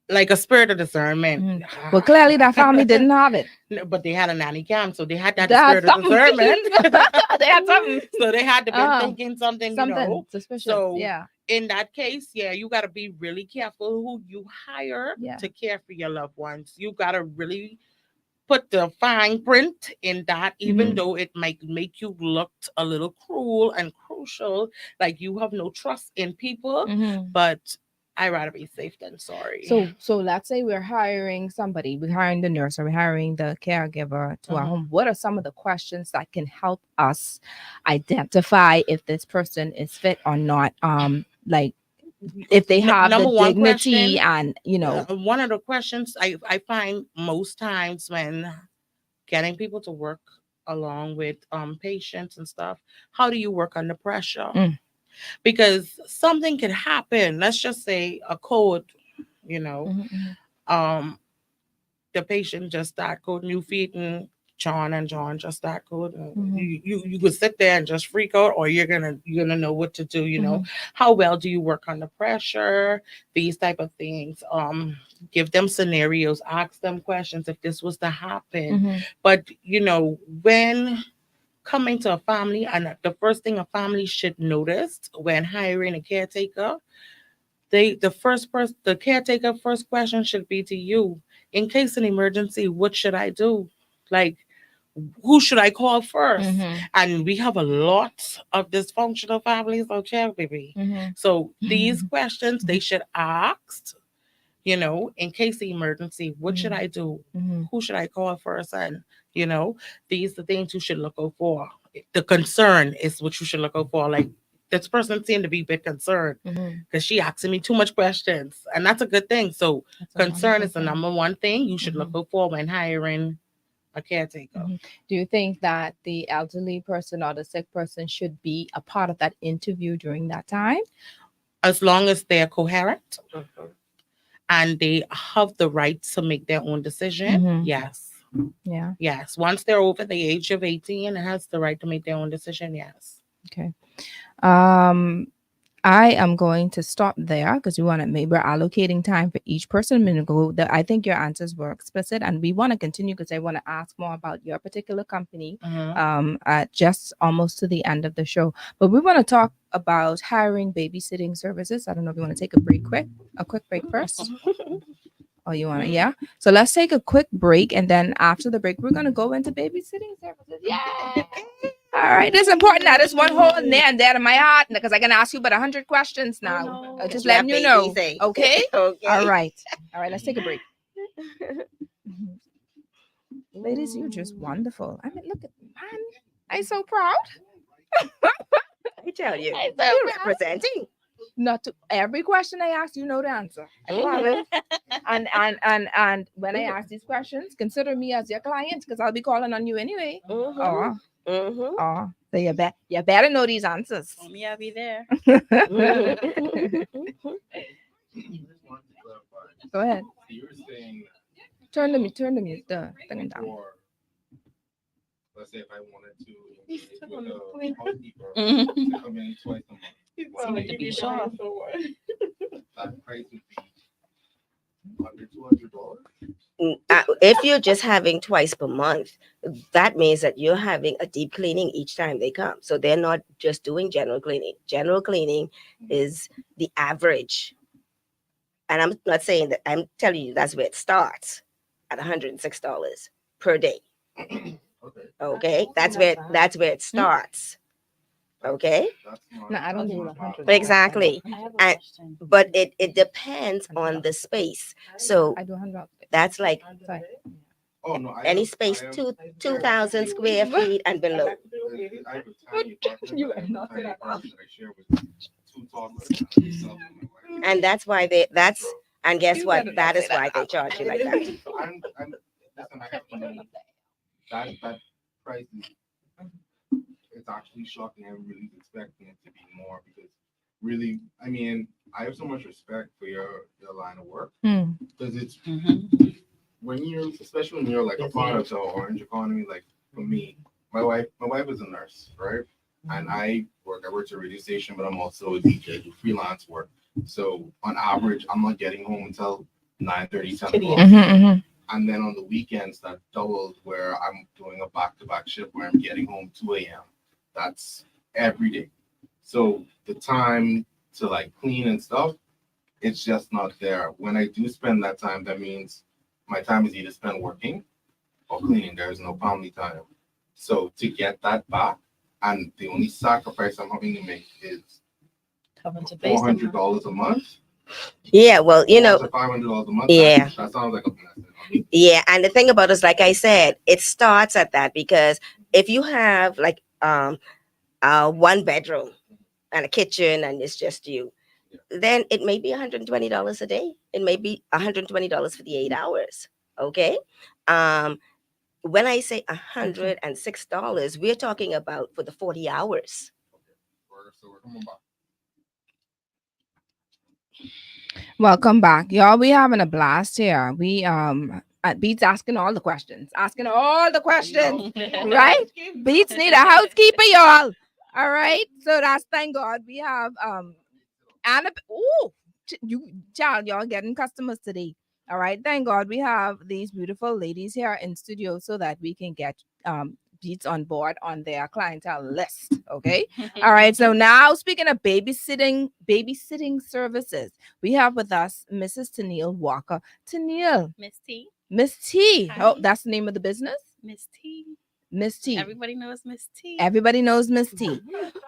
like a spirit of discernment. Well, clearly that family didn't have it. No, but they had a nanny cam, so they had that They had spirit of something. discernment. They had something. So they had to be thinking something, you know. Suspicious. So yeah, in that case, yeah, you got to be really careful who you hire to care for your loved ones. You got to really put the fine print in that, even though it might make you look a little cruel and crucial, like you have no trust in people. But I rather be safe than sorry. So let's say we're hiring somebody, we're hiring the nurse or we're hiring the caregiver to our home. What are some of the questions that can help us identify if this person is fit or not? Like if they have the dignity, and you know, one of the questions I find most times when getting people to work along with patients and stuff, how do you work under pressure? Because something could happen. Let's just say a code, you know, the patient just start coding you feeding John and John just start coding. You could sit there and just freak out, or you're gonna know what to do. You know, how well do you work under pressure? These type of things. Give them scenarios, ask them questions if this was to happen. But you know, when coming to a family, and the first thing a family should notice when hiring a caretaker, the caretaker first question should be to you: in case an emergency, what should I do? Like, who should I call first? And we have a lot of dysfunctional families on Chair Baby. So these questions they should ask, you know, in case of emergency, what should I do? Who should I call first? And, you know, these are the things you should look out for. The concern is what you should look out for. Like, this person seemed to be a bit concerned because she asking me too much questions. And that's a good thing. So concern is the number one thing you should look out for when hiring a caretaker. Do you think that the elderly person or the sick person should be a part of that interview during that time? As long as they're coherent and they have the right to make their own decision, yes. Yeah. Yes. Once they're over the age of 18 and has the right to make their own decision, yes. Okay. I am going to stop there because we want to maybe we're allocating time for each person. I'm going to go. I think your answers were explicit, and we want to continue because I want to ask more about your particular company. At just almost to the end of the show, but we want to talk about hiring babysitting services. I don't know if you want to take a quick break first. Oh, you want to? Yeah. So let's take a quick break, and then after the break, we're gonna go into babysitting services. Yeah. All right. It's important now. There's one hole in there and there in my heart because I can ask you about 100 questions now. Just letting you know. Okay. Okay. All right. All right. Let's take a break. Ladies, you're just wonderful. I mean, look at man. I'm so proud. I tell you, you're representing. Not to every question I ask, you know the answer. I promise. And when I ask these questions, consider me as your client because I'll be calling on you anyway. So you better know these answers. Oh, me, I'll be there. Go ahead. You were saying Turn the thing down. for, let's say if I wanted to engage with a housekeeper to come in twice a month. To be sure. That price would be under $200. If you're just having twice per month, that means that you're having a deep cleaning each time they come. So they're not just doing general cleaning. General cleaning is the average. And I'm not saying that, I'm telling you that's where it starts at $106 per day. Okay. Okay, that's where it starts. Okay, That's not. No, I don't that's do not the bad. 100. exactly. I have a And question. but it depends on the space. So I do 100. that's like Sorry. Oh no, I any have, space I have, 2,000 square feet and below. I have a tiny apartment. You I have are a not tiny gonna apartment that I share with two toddlers and myself and my wife. And that's why that's So, and guess You what? better not That say is why that they out charge you like that. so I'm listen. I have to be that price is it's actually shocking. I really was expecting it to be more because really, I mean, I have so much respect for your line of work Hmm. because it's Mhm. when you're especially when you're like a part of the orange economy. Like for me, my wife is a nurse, right? And I work at a radio station, but I'm also a DJ, do freelance work. So on average, I'm not getting home until 9:30, 10 o'clock. Mm-hmm, And then on the weekends, that doubles where I'm doing a back-to-back shift where I'm getting home 2 a.m. That's every day. So the time to like clean and stuff, it's just not there. When I do spend that time, that means my time is either spent working or cleaning. There is no family time. So to get that back, and the only sacrifice I'm having to make is Cover to base. $400 a month. Yeah, well, To $500 a month. Yeah. That sounds like a blessing. yeah, and the thing about it is, like I said, it starts at that because if you have like one bedroom and a kitchen and it's just you, then it may be $120 a day. It may be $120 for the 8 hours. Okay. Um, when I say $106, we're talking about for the 40 hours. So we're coming back. Welcome back, y'all. We having a blast here. We Beats asking all the questions, right? Beats need a housekeeper, y'all. All right. So that's thank God we have Anna. Ooh, you child, y'all getting customers today. All right. Thank God we have these beautiful ladies here in studio so that we can get Beats on board on their clientele list. Okay. All right. So now speaking of babysitting services, we have with us Mrs. Tennille Walker. Tennille, Miss T. Miss T. Hi. Oh, that's the name of the business? Miss T. Miss T. Everybody knows Miss T. Everybody knows Miss T.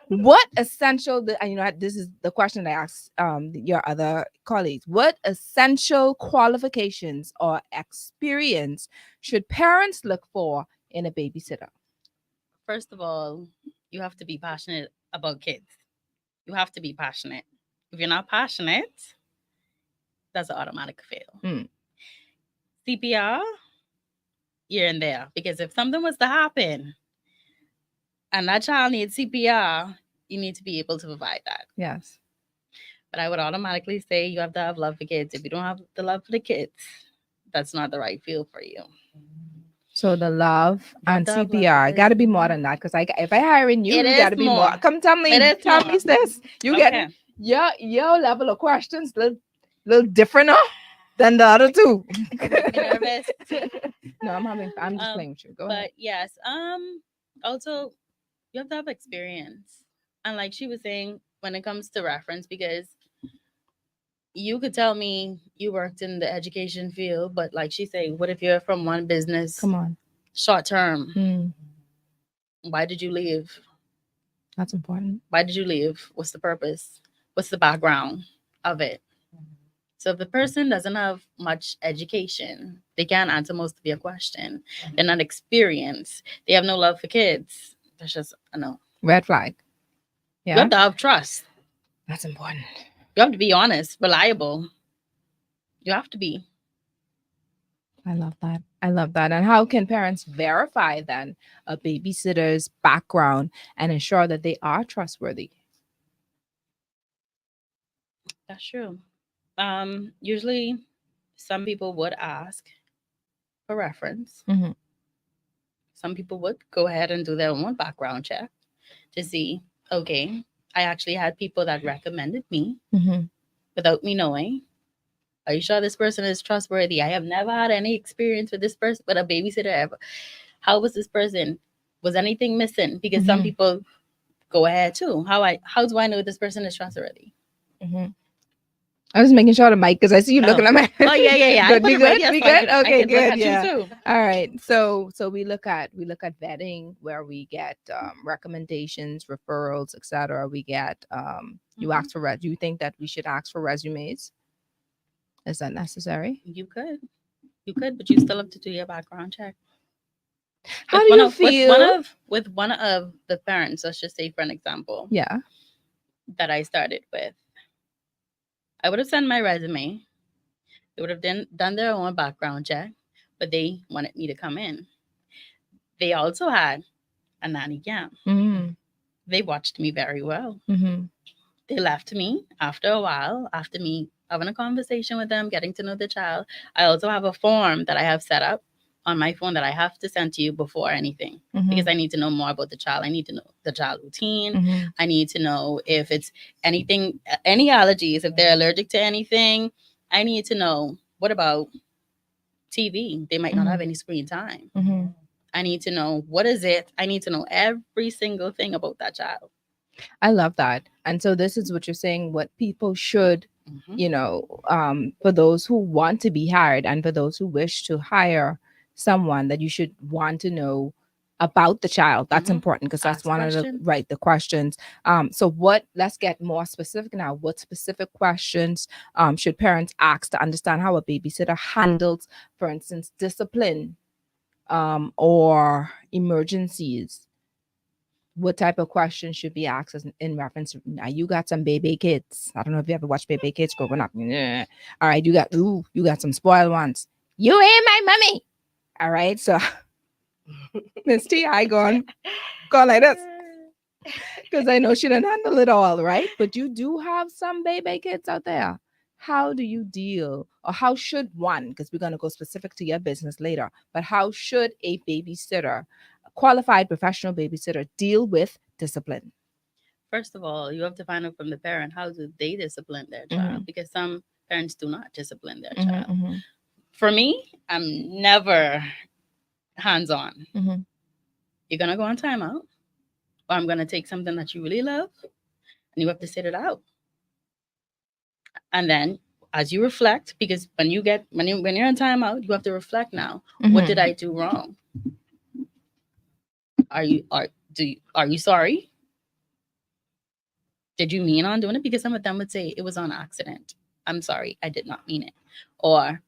What essential, this is the question I asked your other colleagues. What essential qualifications or experience should parents look for in a babysitter? First of all, you have to be passionate about kids. You have to be passionate. If you're not passionate, that's an automatic fail. Mm. CPR, you're in there. Because if something was to happen and that child needs CPR, you need to be able to provide that. Yes. But I would automatically say you have to have love for kids. If you don't have the love for the kids, that's not the right field for you. So the love and the love for CPR kids. got to be more than that because if I hiring you, It you is got to be more. more. Come tell me, It is tell more. me this. You Okay. get your level of questions little different than the other two. You nervous? No, I'm just Um, playing with you. Go ahead. But yes, also you have to have experience. And like she was saying, when it comes to reference, because you could tell me you worked in the education field, but like she said, what if you're from one business Come on. short term? Mm, Why did you leave? that's important. Why did you leave? What's the purpose? What's the background of it? So if the person doesn't have much education, they can't answer most of your question. They're not experienced. They have no love for kids. That's just a no. Red flag. You Yeah, have to have trust. that's important. You have to be honest, reliable. You have to be. I love that. I love that. And how can parents verify then a babysitter's background and ensure that they are trustworthy? That's true. Usually some people would ask for reference. Mm-hmm. Some people would go ahead and do their own background check to see, okay, I actually had people that recommended me Mm-hmm. without me knowing. Are you sure this person is trustworthy? I have never had any experience with this person, with a babysitter ever. How was this person? Was anything missing? Because some Mhm. people go ahead too. How do I know this person is trustworthy? Mm-hmm. I was making sure the mic because I see you looking Oh. at my. Oh yeah. I Good. put We it right good. here, We so I good. I Okay. can look Good. at you Yeah. too. All right. So we look at vetting where we get recommendations, referrals, etc. We get you Mhm. ask for do you think that we should ask for resumes? Is that necessary? You could, but you still have to do your background check. How do you With one feel? of the parents, let's just say for an example, Yeah. that I started with, I would have sent my resume. They would have done their own background check, but they wanted me to come in. They also had a nanny cam. Mm-hmm. They watched me very well. Mm-hmm. They left me after a while, after me having a conversation with them, getting to know the child. I also have a form that I have set up on my phone that I have to send to you before anything, because I need to know more about the child. I need to know the child routine. Mm-hmm. I need to know if it's anything, any allergies, if they're allergic to anything. I need to know, what about TV? They might not have any screen time. Mm-hmm. I need to know, what is it? I need to know every single thing about that child. I love that. And so this is what you're saying, what people should, Mhm. for those who want to be hired and for those who wish to hire someone, that you should want to know about the child. That's Mhm. important because that's Ask one of the questions. right the questions. So let's get more specific now. What specific questions should parents ask to understand how a babysitter handles, for instance, discipline or emergencies? What type of questions should be asked in reference to, now you got some baby kids. I don't know if you ever watched baby kids growing up. Yeah. All right, you got some spoiled ones. You ain't my mommy. All right, so Miss T, I go like this because I know she didn't handle it all, right? But you do have some baby kids out there. How do you deal, or how should one? Because we're gonna go specific to your business later. But how should a babysitter, a qualified professional babysitter, deal with discipline? First of all, you have to find out from the parent, how do they discipline their child, because some parents do not discipline their child. Mm-hmm. For me, I'm never hands on. Mm-hmm. You're gonna go on timeout, or I'm gonna take something that you really love, and you have to sit it out. And then, as you reflect, because when you're on timeout, you have to reflect now. What did I do wrong? Are you sorry? Did you mean on doing it? Because some of them would say it was on accident. I'm sorry, I did not mean it. Or,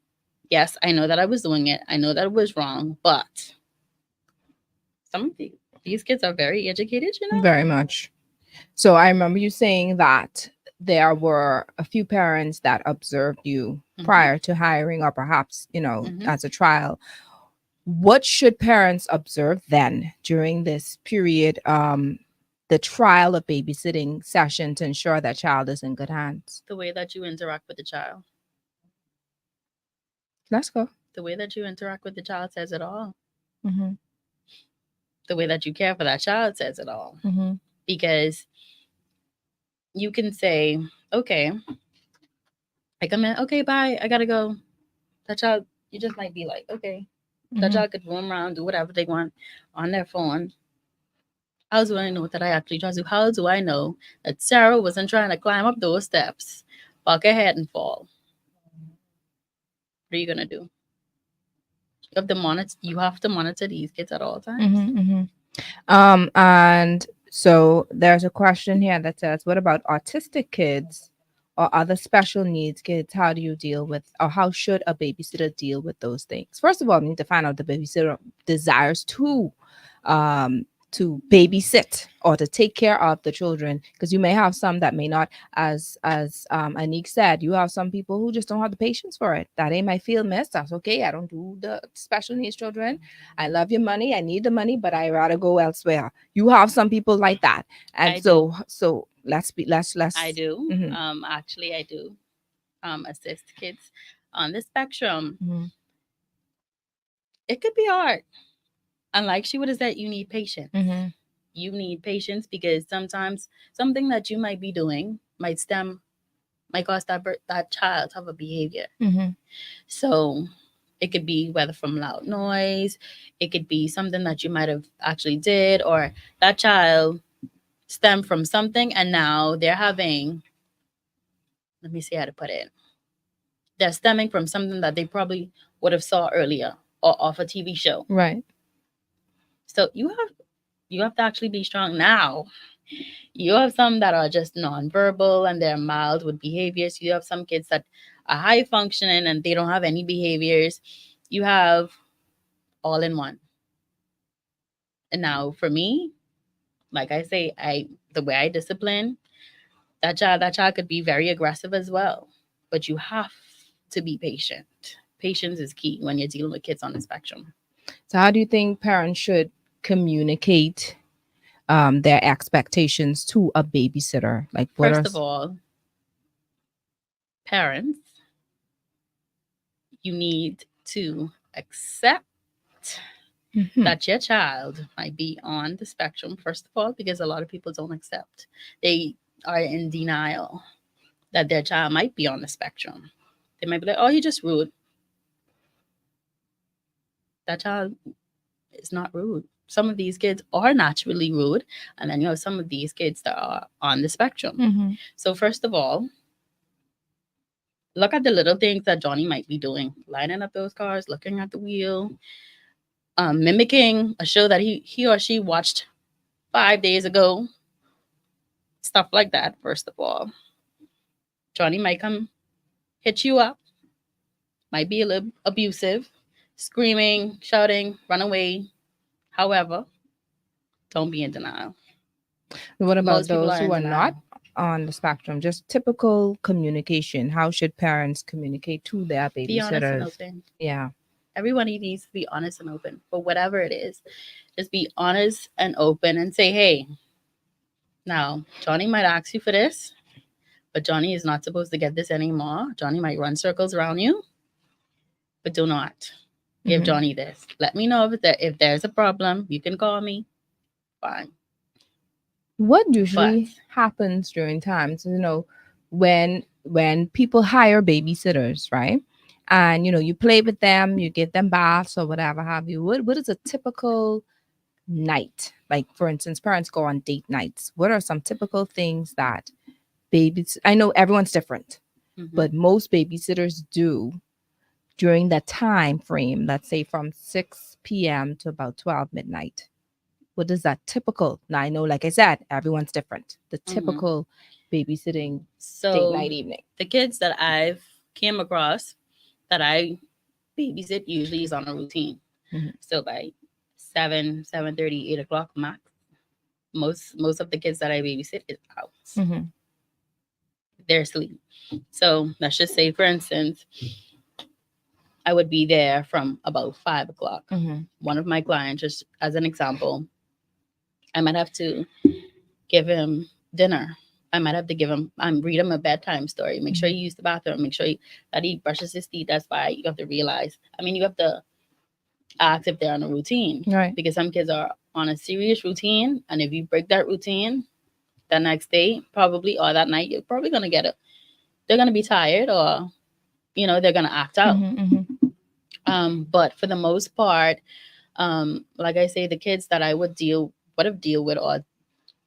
yes, I know that I was doing it. I know that it was wrong, but some of these kids are very educated, you know? Very much. So I remember you saying that there were a few parents that observed you prior to hiring, or perhaps, as a trial. What should parents observe then during this period, the trial of babysitting session, to ensure that child is in good hands? The way that you interact with the child. Let's go. The way that you interact with the child says it all. Mm-hmm. The way that you care for that child says it all. Mm-hmm. Because you can say, okay, I come in, okay, bye, I gotta go. That child, you just might be like, okay. That child could roam around, do whatever they want on their phone. How do I know that I actually trust you? How do I know that Sarah wasn't trying to climb up those steps, buck her head and fall? What are you gonna do? You have to monitor these kids at all times. And so there's a question here that says, what about autistic kids or other special needs kids? How do you deal with, or how should a babysitter deal with those things? First of all, we need to find out the babysitter desires to babysit or to take care of the children, because you may have some that may not, as Anik said, you have some people who just don't have the patience for it. That ain't my field, miss. That's okay. I don't do the special needs children. I love your money, I need the money, but I rather go elsewhere. You have some people like that. And I so do. so let's I do. Mhm. Actually, I do assist kids on the spectrum. Mhm. It could be hard. And like she would have said, you need patience. Mhm. You need patience, because sometimes something that you might be doing might cause that child to have a behavior. Mhm. So it could be whether from loud noise, it could be something that you might have actually did, or that child stemmed from something, and now they're having let me see how to put it. They're stemming from something that they probably would have saw earlier or off a TV show. Right. So you have to actually be strong now. You have some that are just nonverbal and they're mild with behaviors. You have some kids that are high functioning and they don't have any behaviors. You have all in one. And now for me, like I say, the way I discipline that child could be very aggressive as well. But you have to be patient. Patience is key when you're dealing with kids on the spectrum. So how do you think parents should communicate their expectations to a babysitter? Like, what First are of all, parents, you need to accept Mhm. that your child might be on the spectrum, first of all, because a lot of people don't accept. They are in denial that their child might be on the spectrum. They might be like, oh, you're just rude. That child is not rude. Some of these kids are naturally rude, and then you have some of these kids that are on the spectrum. Mhm. So, first of all, look at the little things that Johnny might be doing, lining up those cars, looking at the wheel, mimicking a show that he or she watched 5 days ago, stuff like that. First of all, Johnny might come hit you up, might be a little abusive, screaming, shouting, run away. However, don't be in denial. What about Most people those are who in are not denial. on the spectrum? Just typical communication. How should parents communicate to their Be honest and babysitters? open. Yeah. Everybody needs to be honest and open for whatever it is. Just be honest and open and say, hey, now Johnny might ask you for this, but Johnny is not supposed to get this anymore. Johnny might run circles around you, but do not give Mhm. Johnny this. Let me know if there's a problem. You can call me. Fine. What But usually happens during times, when people hire babysitters, right? And you play with them, you give them baths or whatever have you. What is a typical night? Like, for instance, parents go on date nights. What are some typical things that babies, I know everyone's different, mhm. but most babysitters do during that time frame, let's say from 6 p.m. to about 12 midnight? What is that typical? Now, I know, like I said, everyone's different. The Mhm. typical babysitting date So night evening. the kids that I've came across that I babysit usually is on a routine. Mhm. So by 7:30, 8 o'clock max, most of the kids that I babysit is out. Mhm. They're asleep. So let's just say, for instance, I would be there from about 5 o'clock. Mhm. One of my clients, just as an example, I might have to give him dinner. I might have to give him, read him a bedtime story. Make sure he use the bathroom. Make sure that he brushes his teeth. That's why you have to realize. You have to ask if they're on a routine, Right. because some kids are on a serious routine, and if you break that routine, the next day probably or that night, you're probably gonna get it. They're gonna be tired, or they're gonna act out. Mhm. Mhm. But for the most part, like I say, the kids that I would have deal with or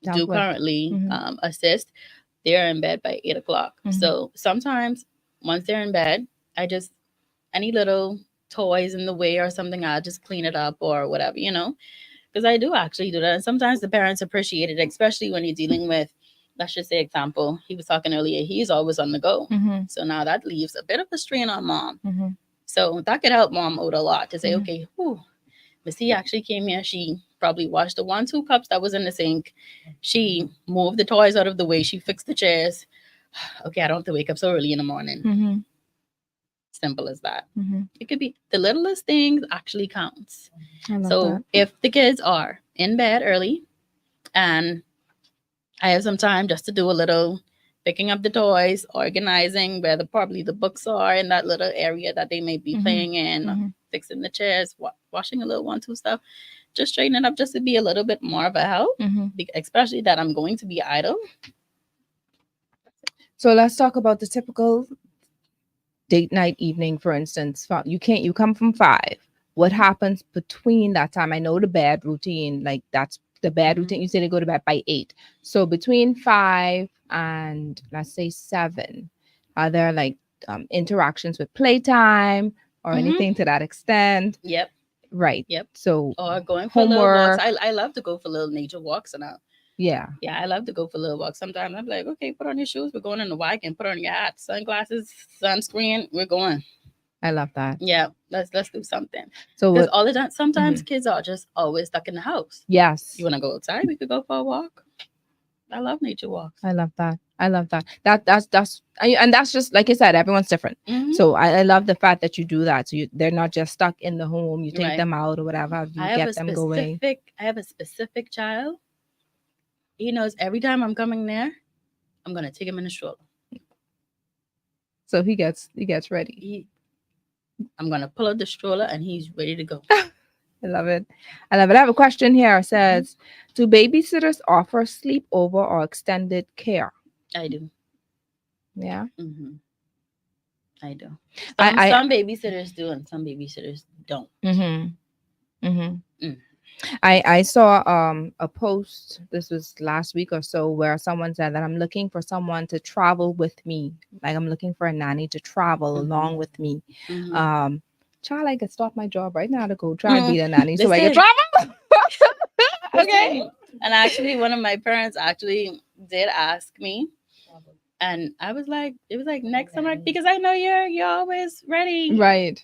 Dealt do with. currently Mhm. assist, they're in bed by 8 o'clock. Mhm. So sometimes once they're in bed, I just any little toys in the way or something, I'll just clean it up or whatever, because I do actually do that. And sometimes the parents appreciate it, especially when you're dealing with, let's just say, example, he was talking earlier, he's always on the go. Mhm. So now that leaves a bit of a strain on mom. Mhm. So that could help mom out a lot to say, Mhm. okay, whew, Missy actually came here. She probably washed the 1-2 cups that was in the sink. She moved the toys out of the way. She fixed the chairs. Okay, I don't have to wake up so early in the morning. Mhm. Simple as that. Mhm. It could be the littlest things actually counts. I love So that. if the kids are in bed early and I have some time just to do a little picking up the toys, organizing where probably the books are in that little area that they may be Mhm. playing in, Mhm. fixing the chairs, washing a little 1-2 stuff, just straighten it up just to be a little bit more of a help, Mhm. especially that I'm going to be idle. So let's talk about the typical date night evening, for instance. You come from 5. What happens between that time? I know the bed routine, like that's the bed Mhm. routine. You say they go to bed by 8. So between 5 and let's say 7, Are there like interactions with playtime or Mhm. anything to that extent? Yep. Right. Yep. So Or going for little walks. homework. I love to go for little nature walks and Yeah. yeah, I love to go for little walks. Sometimes I'm like, okay, put on your shoes. We're going on the bike and put on your hat, sunglasses, sunscreen. We're going. I love that. Yeah, let's do something. So Because what? all the time, sometimes kids are just always stuck in the house. Yes. You want to go outside? We could go for a walk. I love nature walks. I love that. I love that. And that's just like I said, everyone's different. Mhm. So I love the fact that you do that. So they're not just stuck in the home. You take Right. them out or whatever. You I have get them going. I have a specific child. He knows every time I'm coming there, I'm gonna take him in a stroller. So he gets ready. I'm gonna pull out the stroller and he's ready to go. I love it. I love it. I have a question here. It says, do babysitters offer sleepover or extended care? I do. Yeah. Hmm. I do. I- Some babysitters do and some babysitters don't. Mm-hmm. Mm-hmm. Mm. I saw a post, this was last week or so, where someone said that I'm looking for someone to travel with me. Like I'm looking for a nanny to travel along with me. Mhm. Child, I could stop my job right now to go try and Mm. be the nanny so I can Listen. travel. Okay. Listen, and actually one of my parents actually did ask me and I was like, it was like next summer because I know you're always ready. Right.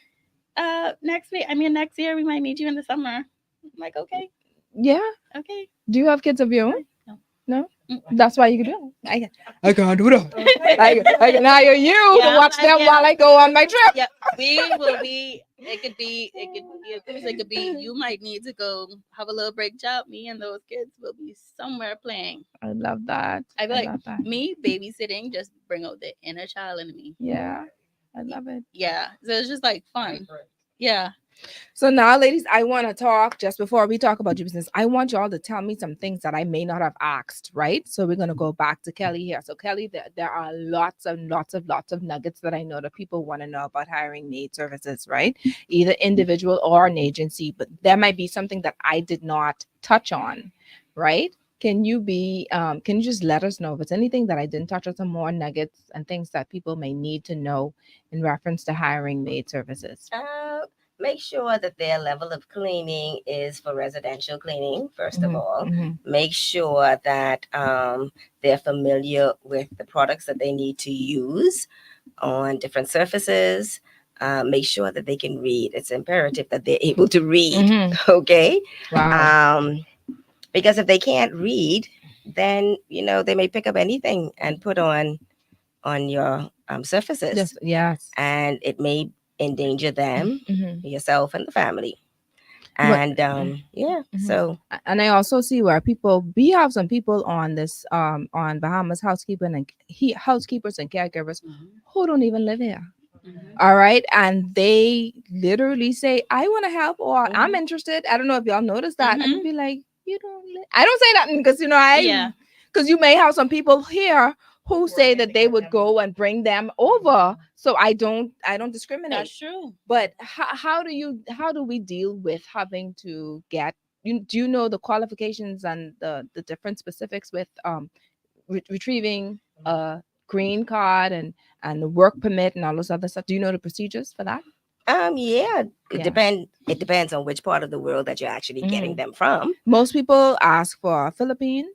Next year we might need you in the summer. I'm like, okay, Yeah. okay. Do you have kids of your own? No. No? Mm. That's why you can do it. I can't do that. I can hire you to Yeah, watch them yeah. while I go on my trip. Yeah, we will be. It could be a cruise. It could be. You might need to go have a little break job. Me and those kids will be somewhere playing. I love that. I be I like love that. me babysitting. Just bring out the inner child in me. Yeah. I love it. Yeah, so it's just like fun. Yeah. So now, ladies, I want to talk just before we talk about your business. I want y'all to tell me some things that I may not have asked, right? So we're going to go back to Kelly here. So Kelly, there are lots of nuggets that I know that people want to know about hiring maid services, right? Either individual or an agency, but there might be something that I did not touch on, right? Can you just let us know if it's anything that I didn't touch on, some more nuggets and things that people may need to know in reference to hiring maid services? Make sure that their level of cleaning is for residential cleaning, first of all. Mhm. Make sure that they're familiar with the products that they need to use on different surfaces. Make sure that they can read. It's imperative that they're able to read. Mhm. Okay. Wow. Because if they can't read, then they may pick up anything and put on your surfaces, Yes. and it may endanger them, Mhm. yourself, and the family. But- And yeah, Mhm. so And I also see where we have some people on this on Bahamas housekeeping and housekeepers and caregivers who don't even live here. All right, and they literally say, "I want to help," or "I'm interested." I don't know if y'all noticed that. I would be like, "You don't." I don't say nothing because Yeah. because you may have some people here who say that they would go and bring them over. So I don't discriminate. That's true. But how do we deal with having to get do you know the qualifications and the different specifics with retrieving a green card and the work permit and all those other stuff? Do you know the procedures for that? yeah, Yeah. it depends on which part of the world that you're actually getting them from. Most people ask for Philippines.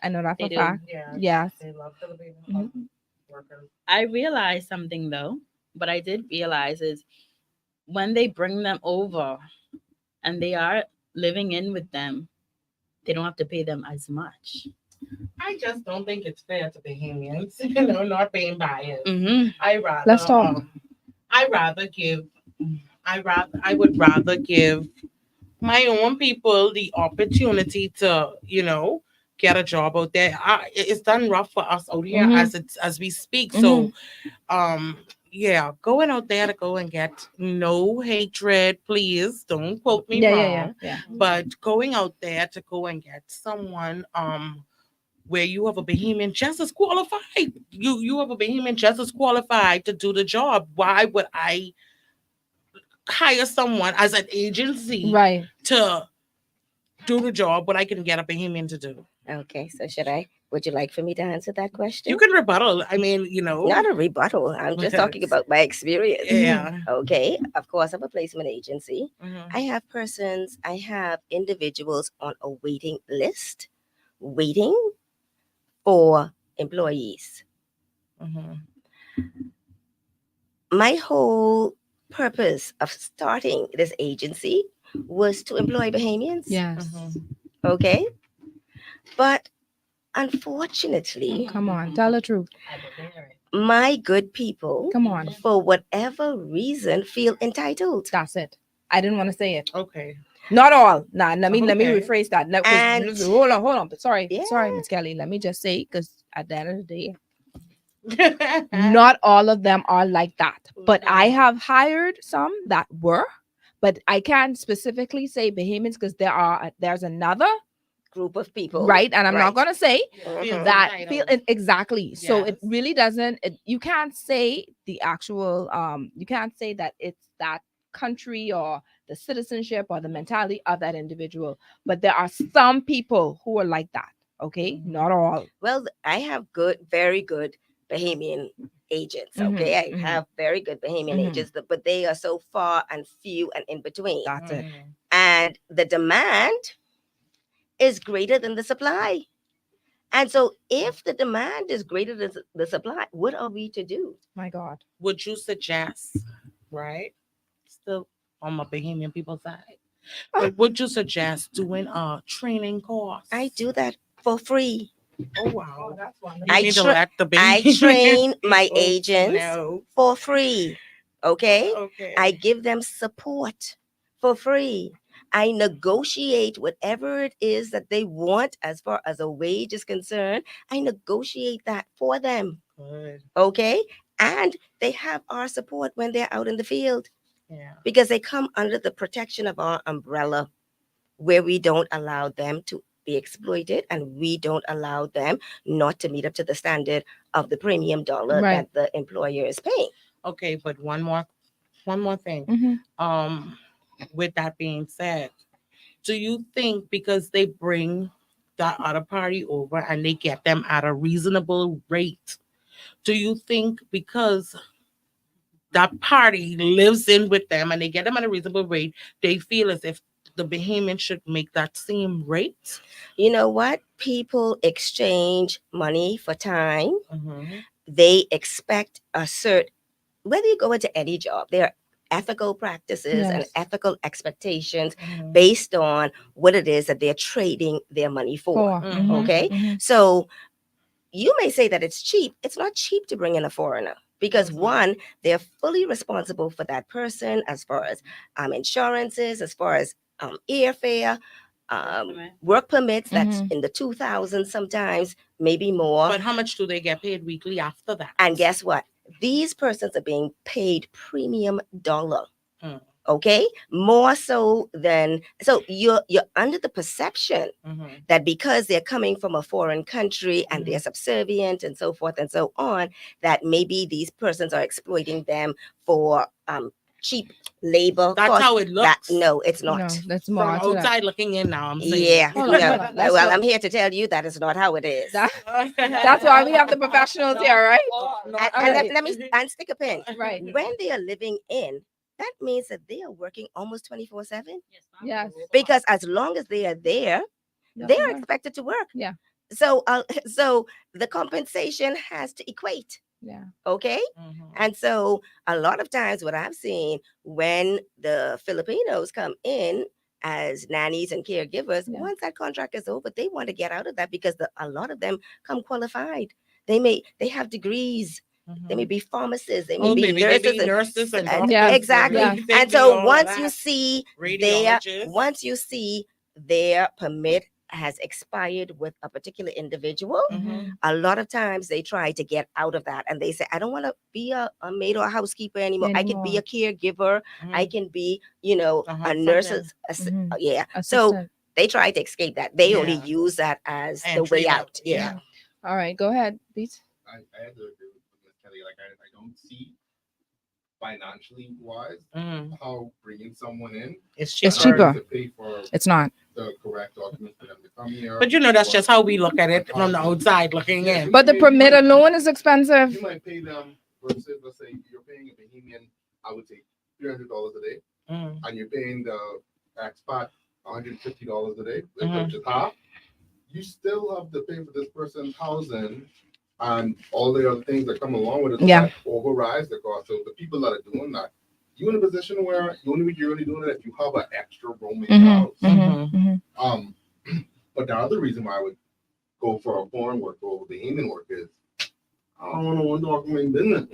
I know that for They a do. fact. Yes. They love Filipino Mhm. workers. I realized something though. What I did realize is when they bring them over and they are living in with them, they don't have to pay them as much. I just don't think it's fair to Bahamians, not paying buyers. Mm-hmm. Let's talk. I would rather give my own people the opportunity to, get a job out there. It's done rough for us out here as we speak. So, yeah, going out there to go and get no hatred, please don't quote me wrong. Yeah. But going out there to go and get someone where you have a Bahamian just as qualified. You have a Bahamian just as qualified to do the job. Why would I hire someone as an agency Right. to do the job when I can get a Bahamian to do? Okay, so should I? Would you like for me to answer that question? You can rebuttal. I mean, Not a rebuttal. I'm just talking about my experience. Yeah. Okay. Of course, I'm a placement agency. Mhm. I have individuals on a waiting list waiting for employees. Mhm. My whole purpose of starting this agency was to employ Bahamians. Yes. Mhm. Okay. But unfortunately, Come on, tell the truth. my good people, Come on. for whatever reason, feel entitled. That's it. I didn't want to say it. Okay. Not all. Nah, let me Okay. rephrase that. No, 'cause- And- hold on. Sorry, Yeah. Miss Kelly. Let me just say, because at the end of the day, not all of them are like that. But I have hired some that were, but I can't specifically say Bahamians because there's another Group of people. right, and I'm not Right. gonna say Feels that entitled. exactly. So it Yes. really doesn't. You can't say the actual. You can't say that it's that country or the citizenship or the mentality of that individual. But there are some people who are like that. Okay, Mhm. not all. Well, I have very good Bahamian agents. Mhm, Okay. I mhm. have very good Bahamian Mhm. agents, but they are so far and few and in between. That's it. Mhm. And the demand is greater than the supply. And so, if the demand is greater than the supply, what are we to do? My God. Would you suggest, right? Still on my Bahamian people side, but would you suggest doing a training course? I do that for free. Oh wow! that's wonderful. You I need to tra- let the I Bahamian train my people agents know. for free. Okay. Okay. I give them support for free. I negotiate whatever it is that they want as far as a wage is concerned. I negotiate that for them. Good. Okay. And they have our support when they're out in the field Yeah. because they come under the protection of our umbrella where we don't allow them to be exploited and we don't allow them not to meet up to the standard of the premium dollar Right. that the employer is paying. Okay, but one more thing. Mhm. With that being said, do you think because they bring that other party over and they get them at a reasonable rate, do you think because that party lives in with them and they get them at a reasonable rate, they feel as if the Bahamian should make that same rate? You know what? People exchange money for time. Mm-hmm. They expect a certain, whether you go into any job, there are ethical practices and Yes. ethical expectations Mm-hmm. based on what it is that they're trading their money for. Mhm. Okay. Mhm. So you may say that it's cheap. It's not cheap to bring in a foreigner because Mhm. one, they're fully responsible for that person as far as insurances, as far as airfare, work permits. That's Mhm. in the 2000s sometimes, maybe more. But how much do they get paid weekly after that? And guess what? These persons are being paid premium dollar. Mm. Okay, more so than so you're under the perception Mhm. that because they're coming from a foreign country and they're subservient and so forth and so on, that maybe these persons are exploiting them for cheap labor. That's cost. how it looks. No, it's not. No, that's more From to that. outside looking in now, I'm saying. Yeah, Hold on, no. hold on. Let's Well, go. I'm here to tell you that is not how it is. That's why we have the professionals here, right? And Alright. let me and stick a pin. Right. When they are living in, that means that they are working almost 24/7. Yes. Because as long as they are there, they're expected to work. Yeah. So, so the compensation has to equate. Yeah. Okay. Mhm. And so a lot of times what I've seen when the Filipinos come in as nannies and caregivers, Yeah. once that contract is over, they want to get out of that because a lot of them come qualified. They have degrees. They may Mhm. be pharmacists. They may Oh, be maybe they nurses. be nurses and and- Yes, exactly. yes. They And do so all once that. you see Radiologists. their permit has expired with a particular individual, Mhm. a lot of times they try to get out of that and they say, I don't want to be a maid or a housekeeper anymore. I could be a caregiver. I Mhm. can be, Uh-huh, a nurse's. Mhm. Yeah. So Assistant. they try to escape that. They only Yeah. use that as the Entry way out, out. Yeah. All right, go ahead, Beats. I had to agree with Miss Kelly. Like I don't see financially wise Mhm. how bringing someone in It's It's cheaper. cheaper. to pay for It's not. the correct documents for them to come here. But you know, that's or just how we look at it from the accounting. outside looking Yeah, in. But the permit alone is expensive. You might pay them versus, let's say you're paying a Bahamian, I would say $300 a day, Mm. and you're paying the expat $150 a day, Mhm. which is half. You still have to pay for this person's housing and all the other things that come along with it. Yeah. That overrides the cost. So the people that are doing that, you in a position where the only way you're really doing it if you have an extra room in your house. But the other reason why I would go for a foreign work over Bahamian work is I don't want to document business.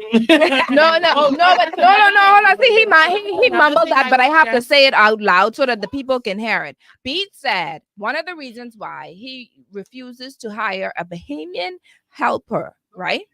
No, but no. Hold on. See, he mumbled that, but I have to say it out loud so that the people can hear it. Pete said one of the reasons why he refuses to hire a Bahamian helper, right?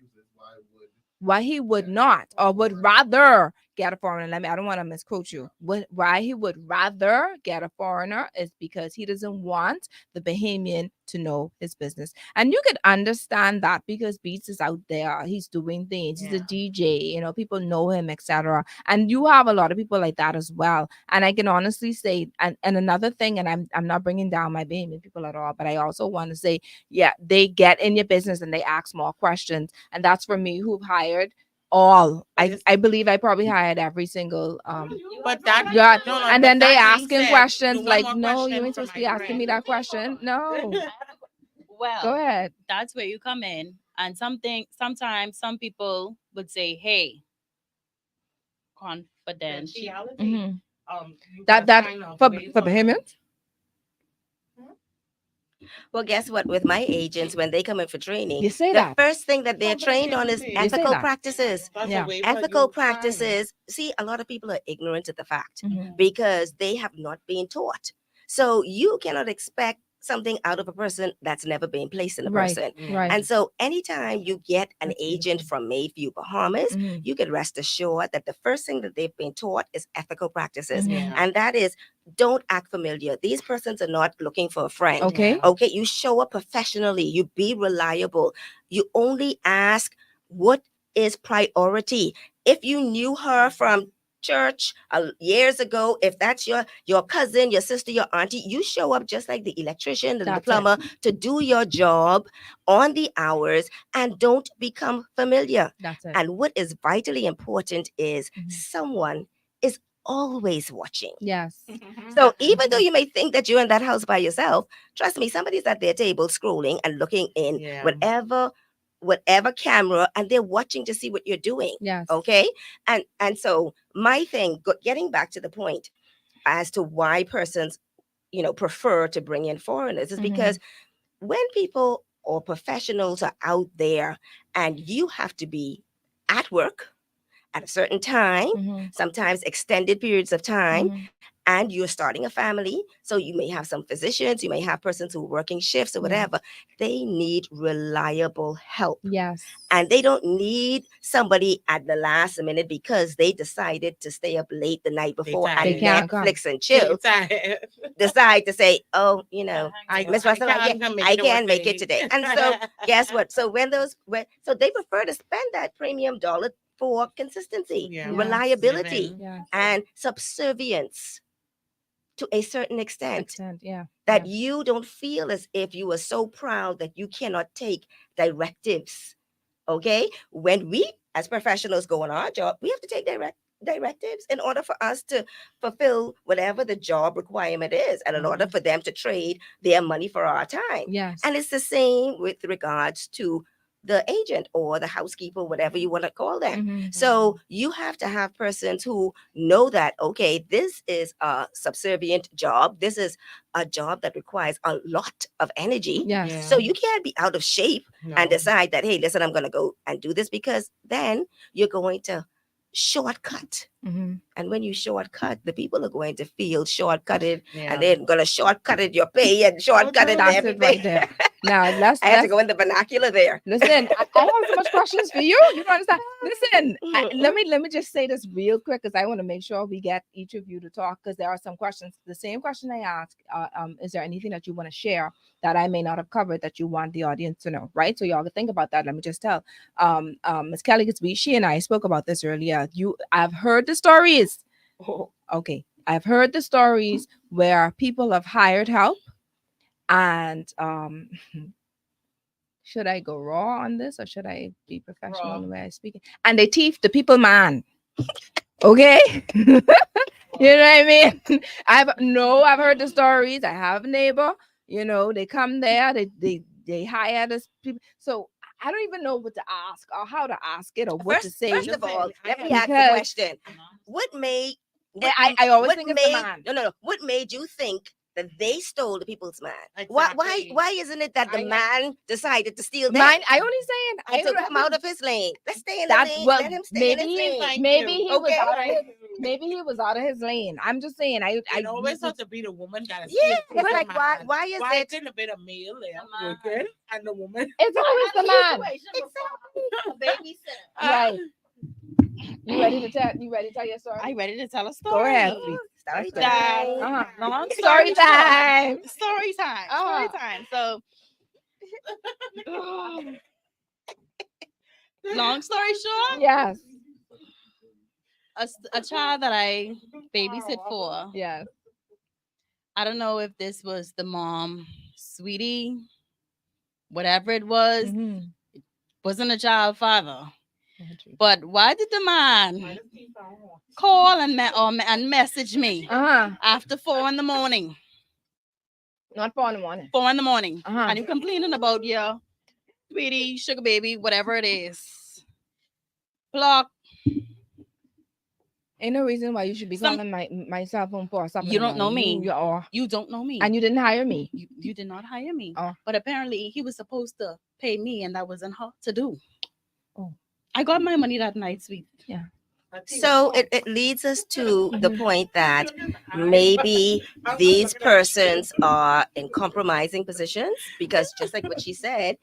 Why he would not, or would rather get a foreigner. I don't want to misquote you. Why he would rather get a foreigner is because he doesn't want the Bahamian to know his business. And you could understand that because Beats is out there. He's doing things. He's a DJ. You know, people know him, etc. And you have a lot of people like that as well. And I can honestly say, and another thing, and I'm not bringing down my Bahamian people at all, but I also want to say, yeah, they get in your business and they ask more questions. And that's for me who've hired all. I believe I probably hired every single But that yeah, no, and but then they that being asking said, questions one like, more no, question you ain't for supposed to my be asking me friend. that question. No. Well, Go ahead. that's where you come in. And sometimes some people would say, hey, confidential. Mhm. You That gotta sign off for based for on- Bahamians? Well, guess what? With my agents, when they come in for training, You say the that. first thing that they're trained on is You say ethical that. practices. That's a Yeah. waiver, Ethical you sign it. practices. See, a lot of people are ignorant of the fact Mhm. because they have not been taught. So you cannot expect something out of a person that's never been placed in a Right. person. Right. And so anytime you get an That's agent beautiful. from Mayview, Bahamas, Mhm. you can rest assured that the first thing that they've been taught is ethical practices. Mhm. Yeah. And that is, don't act familiar. These persons are not looking for a friend. Okay. Yeah. Okay, you show up professionally, you be reliable, you only ask what is priority. If you knew her from church years ago, if that's your cousin, your sister, your auntie, you show up just like the electrician and the That's it. plumber to do your job on the hours and don't become familiar. That's it. And what is vitally important is Mhm. someone is always watching. Yes. So even though you may think that you're in that house by yourself, trust me, somebody's at their table scrolling and looking in Yeah. whatever camera, and they're watching to see what you're doing. Yes. Okay. And so my thing, getting back to the point as to why persons, prefer to bring in foreigners is Mhm. because when people or professionals are out there and you have to be at work at a certain time, Mhm. sometimes extended periods of time, Mhm. and you're starting a family. So you may have some physicians, you may have persons who are working shifts or Yeah. whatever. They need reliable help. Yes. And they don't need somebody at the last minute because they decided to stay up late the night before tired. They and can't come. Netflix and chill. Tired. Decide to say, oh, I Miss Russell, I can't make it today. And so guess what? So so they prefer to spend that premium dollar for consistency, Yeah. Yes. reliability, Living. Yes. and subservience to a certain extent. Yeah. That Yes. you don't feel as if you are so proud that you cannot take directives. Okay? When we as professionals go on our job, we have to take directives in order for us to fulfill whatever the job requirement is, and in order for them to trade their money for our time. Yes. And it's the same with regards to the agent or the housekeeper, whatever you want to call them. Mhm. So you have to have persons who know that, okay, this is a subservient job. This is a job that requires a lot of energy. Yes. Yeah. So you can't be out of shape and No. decide that, hey, listen, I'm going to go and do this, because then you're going to shortcut. Mhm. And when you shortcut, the people are going to feel shortcutted, Yeah. and they're going to shortcut it your pay and shortcut it That's it everything. right there. Now let's I have to go in the vernacular there. listen. I have so much questions for you. You don't understand. Listen, let me just say this real quick because I want to make sure we get each of you to talk, because there are some questions. The same question I asked. Is there anything that you want to share that I may not have covered that you want the audience to know? Right. So y'all can think about that. Let me just tell. Ms. Kelly Gatsby, she and I spoke about this earlier. I've heard the stories. Okay. I've heard the stories where people have hired help, and should I go raw on this or should I be professional in the way I speak it? And they thief the people, man. Okay. You know what I mean? I've heard the stories. I have a neighbor, they come there, they hire this people. So I don't even know what to ask or how to ask it or what to say. First of all, let me ask the Because- question. What made I always what think it's the made man. no. What made you think that they stole the people's man? Why Exactly. isn't it that the I- man decided to steal them? Mine, I only saying And to don't come have out to- of his lane. Let's stay in That- the lane. well, Let him stay in his lane. Thank maybe you. he was Okay. out of his, maybe he was out of his lane. I'm just saying. I It always has to be the woman that is Yeah, steal it's the like man. why is Why it? couldn't it be the male there The man. working and the woman? It's always the man. A babysitter. Right. You ready to tell your story? Are you ready to tell a story? Go ahead, sweet. Story That- time. Uh-huh. Long Story time. Story time. Uh-huh. Story time. So, long story short, Yes. a child that I babysit for. Yes. I don't know if this was the mom, sweetie, whatever it was, Mhm. wasn't a child father. But why did the man Uh-huh. call and message me Uh-huh. after 4 in the morning? Not 4 in the morning. 4 in the morning. Uh-huh. And you complaining about your sweetie, sugar baby, whatever it is. Block. Ain't no reason why you should be Some- calling my cell phone for something. You don't know me. You are. You don't know me. And you didn't hire me. You did not hire me. Oh. But apparently he was supposed to pay me and that wasn't her to do. Oh. I got my money that night, sweet. So it leads us to the Mhm. point that maybe these persons are in compromising positions because just like what she said,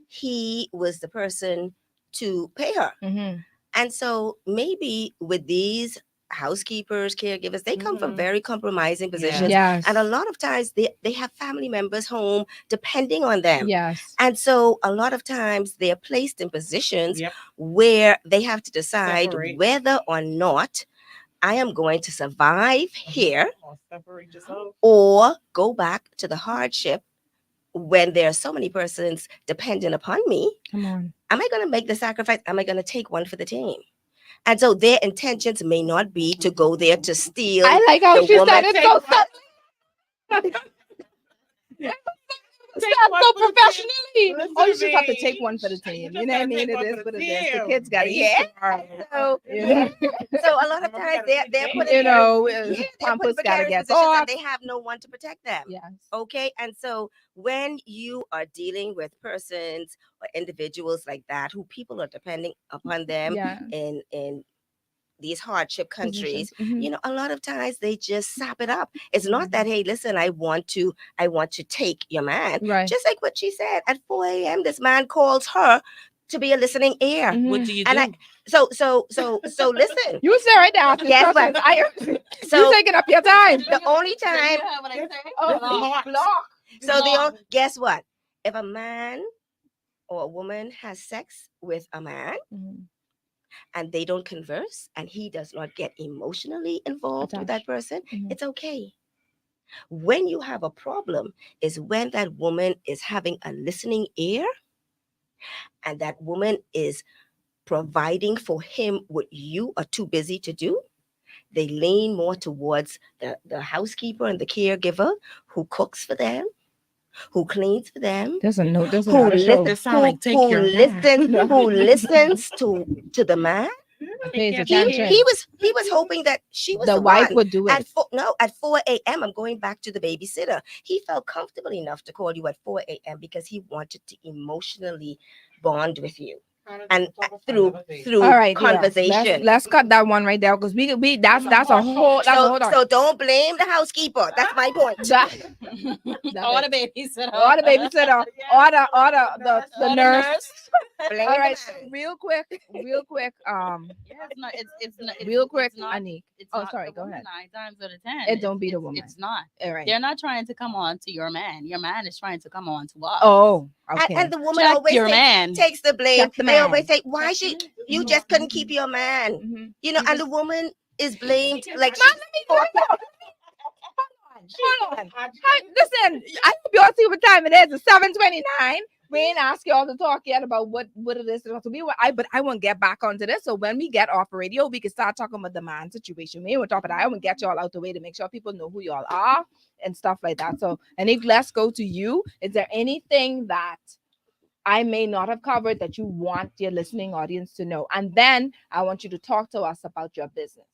he was the person to pay her. Mm-hmm. And so maybe with these housekeepers, caregivers, they come from Mhm. very compromising positions. Yes. And a lot of times they have family members home depending on them. Yes. And so a lot of times they're placed in positions Yep. where they have to decide Separate. whether or not I am going to survive here Or separate yourself. or go back to the hardship when there are so many persons dependent upon me. Come on. Am I going to make the sacrifice? Am I going to take one for the team? And so their intentions may not be to go there to steal. I like how the she woman said it so Take so one for the team. professionally. Listen Oh, you to just have to me. take one for the You team. just You know what I gotta mean? take It one is for what the it is. The team. kids got to Yeah. eat tomorrow. So, Yeah. so a lot of times they're put You in know, they're put in Pampers got to precarious get positions bought. and they have no one to protect them. Yes. Okay, and so when you are dealing with persons or individuals like that who people are depending upon them Yeah. in these hardship countries, Positions. Mhm. you know, a lot of times they just sap it up. It's not that, hey, listen, I want to take your man. Right. Just like what she said, at 4 a.m. this man calls her to be a listening ear. Mhm. What do you And do? so listen. You sit right there after Guess discussing. what? You So taking up your time. the only So you time heard what I said? Oh, Block. block. So Block. guess what? If a man or a woman has sex with a man Mhm. and they don't converse and he does not get emotionally involved with that Attached. person, Mhm. it's okay. When you have a problem is when that woman is having a listening ear and that woman is providing for him what you are too busy to do. They lean more towards the housekeeper and the caregiver who cooks for them, who cleans for them, There's a note. There's who, another show. This sound like take your man. who listens to the man. Pays He- attention. He was hoping that she was The the wife one. would do At it. 4 a.m. I'm going back to the babysitter. He felt comfortable enough to call you at 4 a.m. because he wanted to emotionally bond with you and through All right, yeah. conversation. Let's cut that one right there because we that's a whole hold on. So don't blame the housekeeper. That's my point. That- Or the babysitter. or the babysitter, or the nurse. Blame All the right, so man. real quick. Yeah, it's not. Real quick, It's not, Anik. it's Oh, not sorry, the go woman ahead. 9 times out of 10. It don't be the it's- woman. It's not. All right. They're not trying to come on to your man. Your man is trying to come on to us. Oh, okay. And the woman Check always your man. takes the blame. Check the They always man. say, "Why should you just couldn't keep your man?" Mhm. You know, You and the woman is blamed like Man, let me Hold on. Hi, listen, I hope y'all see what time it is. It's 7:29. We ain't asked y'all to talk yet about what it is to be. But I want to get back onto this. So when we get off radio, we can start talking about the man situation. We ain't want to talk about that. I want to get y'all out the way to make sure people know who y'all are and stuff like that. So, and if let's go to you. Is there anything that I may not have covered that you want your listening audience to know? And then I want you to talk to us about your business.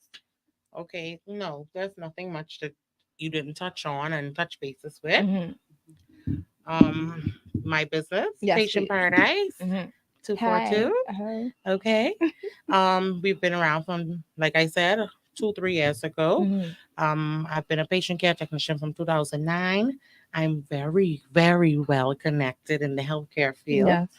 Okay, no, there's nothing much that you didn't touch on and touch bases with. Mhm. My business, Yes, Patient please. Paradise, Mhm. 242. Hi. Okay. We've been around from, like I said, 2, 3 years ago. Mhm. I've been a patient care technician from 2009. I'm very, very well connected in the healthcare field. Yes.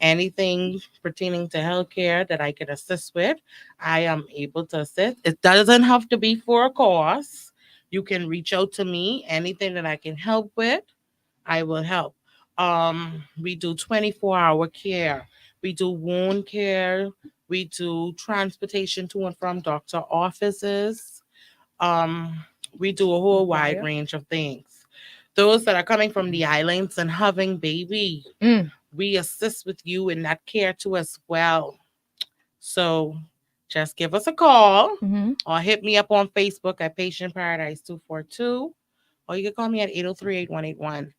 Anything pertaining to healthcare that I can assist with, I am able to assist. It doesn't have to be for a cause. You can reach out to me. Anything that I can help with, I will help. We do 24-hour care. We do wound care. We do transportation to and from doctor offices. Um, we do a whole wide Right. range of things. Those that are coming from the islands and having baby, Mm. we assist with you in that care too as well. So just give us a call Mhm. or hit me up on Facebook at Patient Paradise 242, or you can call me at 803-8181.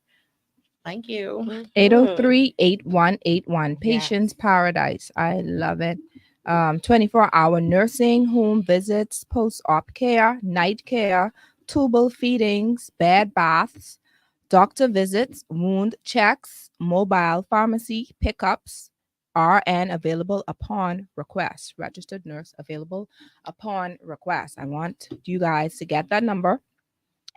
Thank you. 803-8181. Patients Yes. Paradise. I love it. 24-hour nursing, home visits, post-op care, night care, tubal feedings, bed baths, doctor visits, wound checks, mobile pharmacy pickups, RN available upon request. Registered nurse available upon request. I want you guys to get that number,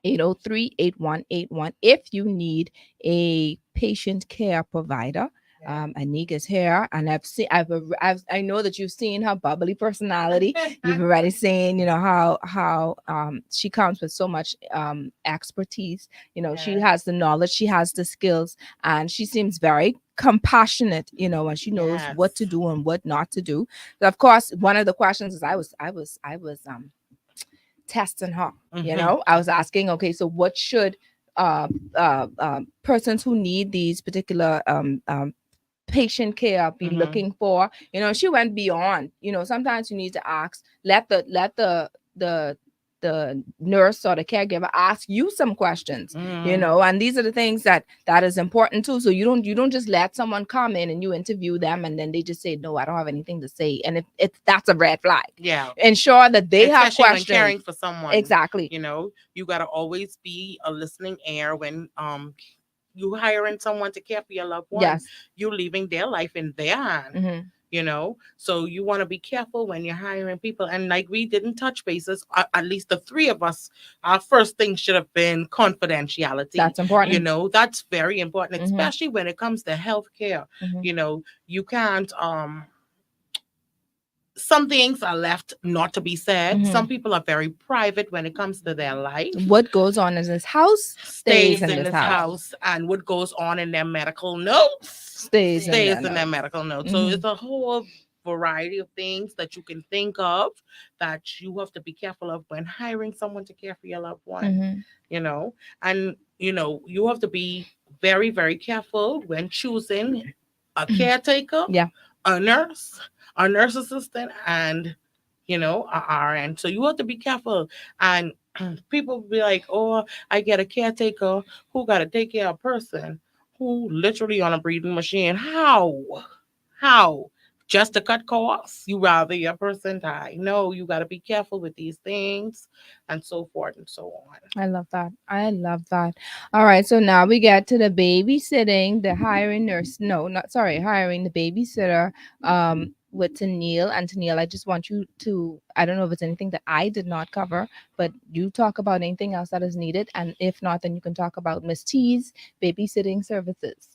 803-8181, if you need a patient care provider. Anika's here, and I know that you've seen her bubbly personality. You've already seen, how she comes with so much expertise. She Yes. has the knowledge, she has the skills, and she seems very compassionate. And she knows what to Yes. do and what not to do. So of course, one of the questions is I was testing her. Mhm. I was asking, okay, so what should persons who need these particular patient care be Mhm. looking for? She went beyond. Sometimes you need to ask, let the nurse or the caregiver ask you some questions. And these are the things that is important too. So you don't just let someone come in and you interview them and then they just say, no, I don't have anything to say. And if that's a red flag, Yeah. ensure that they have Especially when questions. caring for someone. Exactly. You got to always be a listening ear when you hiring someone to care for your loved one. Yes. You're leaving their life in their hand. Mhm. So you want to be careful when you're hiring people. And like we didn't touch bases, at least the three of us, our first thing should have been confidentiality. That's important. That's very important, Mhm. especially when it comes to healthcare. Mhm. You can't some things are left not to be said. Mhm. Some people are very private when it comes to their life. What goes on in this house Stays in in this this house. house, and what goes on in their medical notes Stays in stays their in their notes. medical notes. So Mhm. it's a whole variety of things that you can think of that you have to be careful of when hiring someone to care for your loved one. Mhm. And you have to be very, very careful when choosing a caretaker, Yeah. a nurse assistant, and a RN. So you have to be careful. And people be like, oh, I get a caretaker who got to take care of a person who literally on a breathing machine. How? Just to cut costs? You rather your person die? No, you got to be careful with these things, and so forth and so on. I love that. I love that. All right. So now we get to the babysitting, the hiring nurse. No, not sorry, hiring the babysitter. With Tennille. And Tennille, I just want you to, I don't know if it's anything that I did not cover, but you talk about anything else that is needed. And if not, then you can talk about Miss T's babysitting services.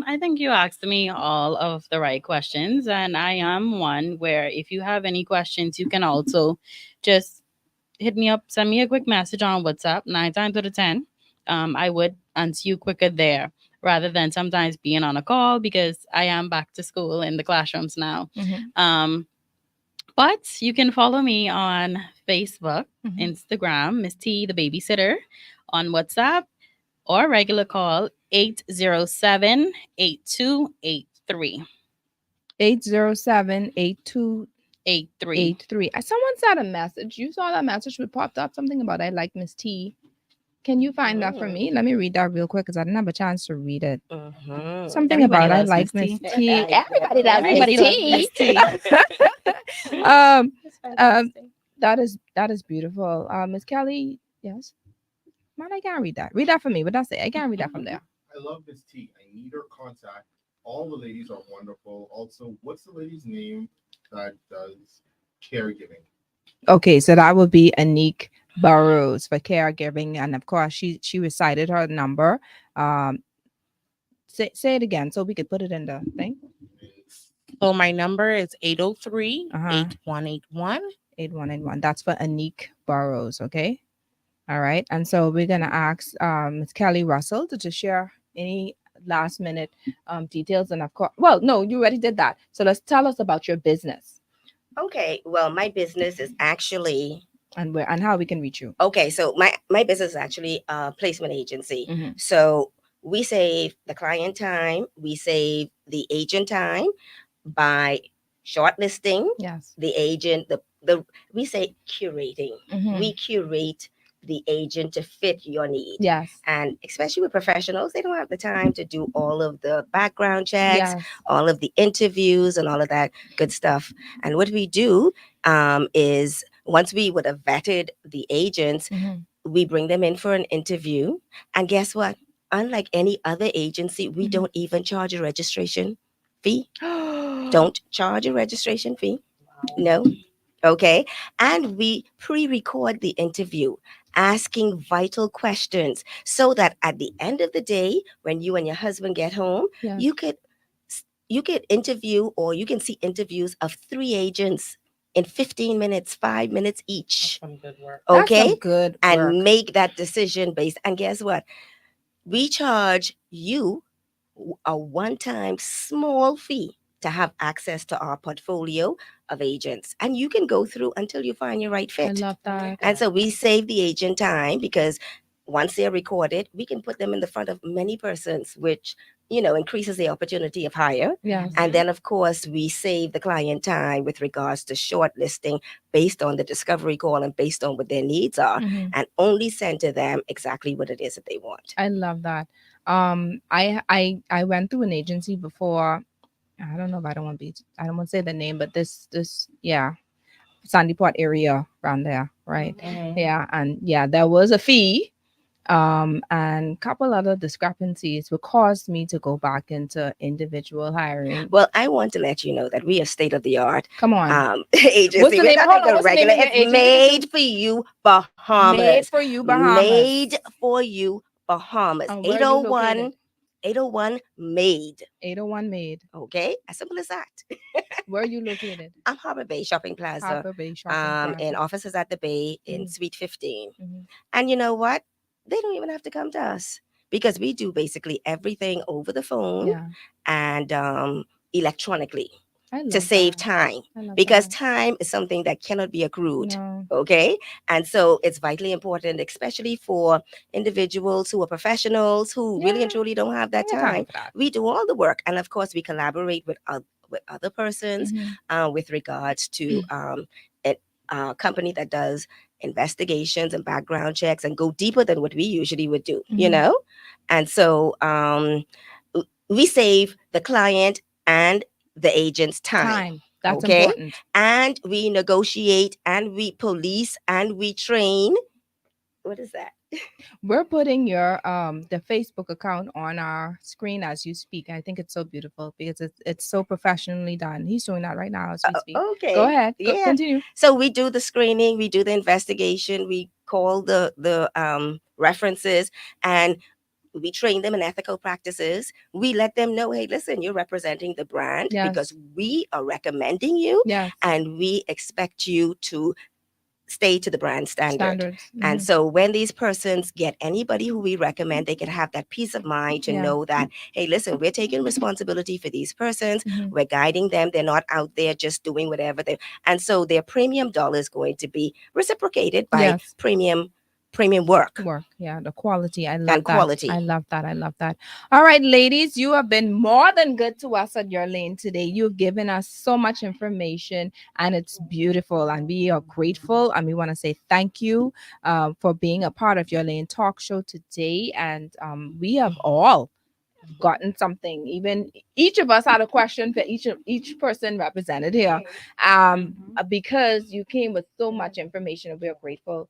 I think you asked me all of the right questions, and I am one where if you have any questions, you can also just hit me up, send me a quick message on WhatsApp. 9 times out of 10, I would answer you quicker there rather than sometimes being on a call because I am back to school in the classrooms now. Mhm. But you can follow me on Facebook, Mhm. Instagram, Miss T, the babysitter, on WhatsApp, or regular call 807-8283. 807-8283. 83. Someone sent a message. You saw that message? We popped up something about I like Miss T. Can you find that for Oh. me? Let me read that real quick because I didn't have a chance to read it. Mhm. Something Everybody about I loves like Miss Miss T. T. Everybody loves Everybody Miss loves Miss T. T. um, That's fantastic. that is beautiful. Miss Kelly, yes. Man, I can't read that. Read that for me. What did I say? I can't read that from there. I love Miss T. I need her contact. All the ladies are wonderful. Also, what's the lady's name that does caregiving? Okay, so that would be Anik Burrows for caregiving, and of course, she recited her number. Um, say it again so we could put it in the thing. So my number is 803 Uh-huh. 8181. 8181. That's for Anik Burrows. Okay. All right. And so we're gonna ask Ms. Kelly Russell to just share any last minute details, and of course, well, no, you already did that. So let's tell us about your business Okay, well, my business is actually and where and how we can reach you. okay. So my business is actually a placement agency. Mhm. So we save the client time, we save the agent time by shortlisting Yes. the agent. The we say curating. Mhm. We curate the agent to fit your need. Yes. And especially with professionals, they don't have the time to do all of the background checks, Yes. all of the interviews, and all of that good stuff. And what we do is once we would have vetted the agents, Mhm. we bring them in for an interview. And guess what? Unlike any other agency, we Mhm. don't even charge a registration fee. Don't charge a registration fee. No. Okay. And we pre record the interview, asking vital questions so that at the end of the day, when you and your husband get home, Yes. you could interview, or you can see interviews of three agents in 15 minutes, 5 minutes That's each. some good work. That's some Okay. good And work. make that decision based. And guess what? We charge you a one time small fee to have access to our portfolio of agents. And you can go through until you find your right I fit. love I like that. And that. so we save the agent time because once they're recorded, we can put them in the front of many persons, which increases the opportunity of hire. Yes. And then, of course, we save the client time with regards to shortlisting based on the discovery call and based on what their needs are, Mhm. and only send to them exactly what it is that they want. I love that. I went through an agency before. I don't know if I don't want to say the name, but this yeah, Sandy Port area around there, right? Mhm. Yeah, and yeah, there was a fee, and couple other discrepancies would cause me to go back into individual hiring. Well, I want to let you know that we are state of the art Come on. agency. What's the We're name? not Hold like on. a What's the name regular. of your It's agency? made for you, Made Bahamas. for you, Bahamas. Made for you, Bahamas. And where are you 801, located? 801 made. 801 Made. Okay, as simple as that. Where are you located? I'm Harbor Bay Shopping Plaza. Harbor Bay Shopping And Plaza. offices at the Bay in Mhm. Suite 15. Mhm. And you know what? They don't even have to come to us because we do basically everything over the phone Yeah, and electronically I to love save that. time, I love because that. time is something that cannot be accrued. No. Okay. And so it's vitally important, especially for individuals who are professionals who really and Yeah, truly don't have I that got time time. for that. We do all the work. And of course, we collaborate with other persons Mhm. with regards to a company that does investigations and background checks and go deeper than what we usually would do, Mhm. And so we save the client and the agent's time. Time. That's Okay. important. And we negotiate and we police and we train. What is that? We're putting your the Facebook account on our screen as you speak. I think it's so beautiful because it's so professionally done. He's doing that right now as we speak. Okay. Go ahead. Yeah. Continue. So we do the screening, we do the investigation, we call the references, and we train them in ethical practices. We let them know, hey, listen, you're representing the brand Yes. because we are recommending you, Yes. and we expect you to stay to the brand standard. Standards. And so when these persons get anybody who we recommend, they can have that peace of mind to Yeah. know that, hey, listen, we're taking responsibility for these persons. Mhm. We're guiding them. They're not out there just doing whatever they. And so their premium dollar is going to be reciprocated by Yes. premium work Work. Yeah, the quality. I love and that. quality. I love that. I love that. All right, ladies, you have been more than good to us at Your Lane today. You've given us so much information and it's beautiful. And we are grateful. And we want to say thank you for being a part of Your Lane talk show today. And we have all gotten something. Even each of us had a question for each person represented here. Because you came with so much information and we're grateful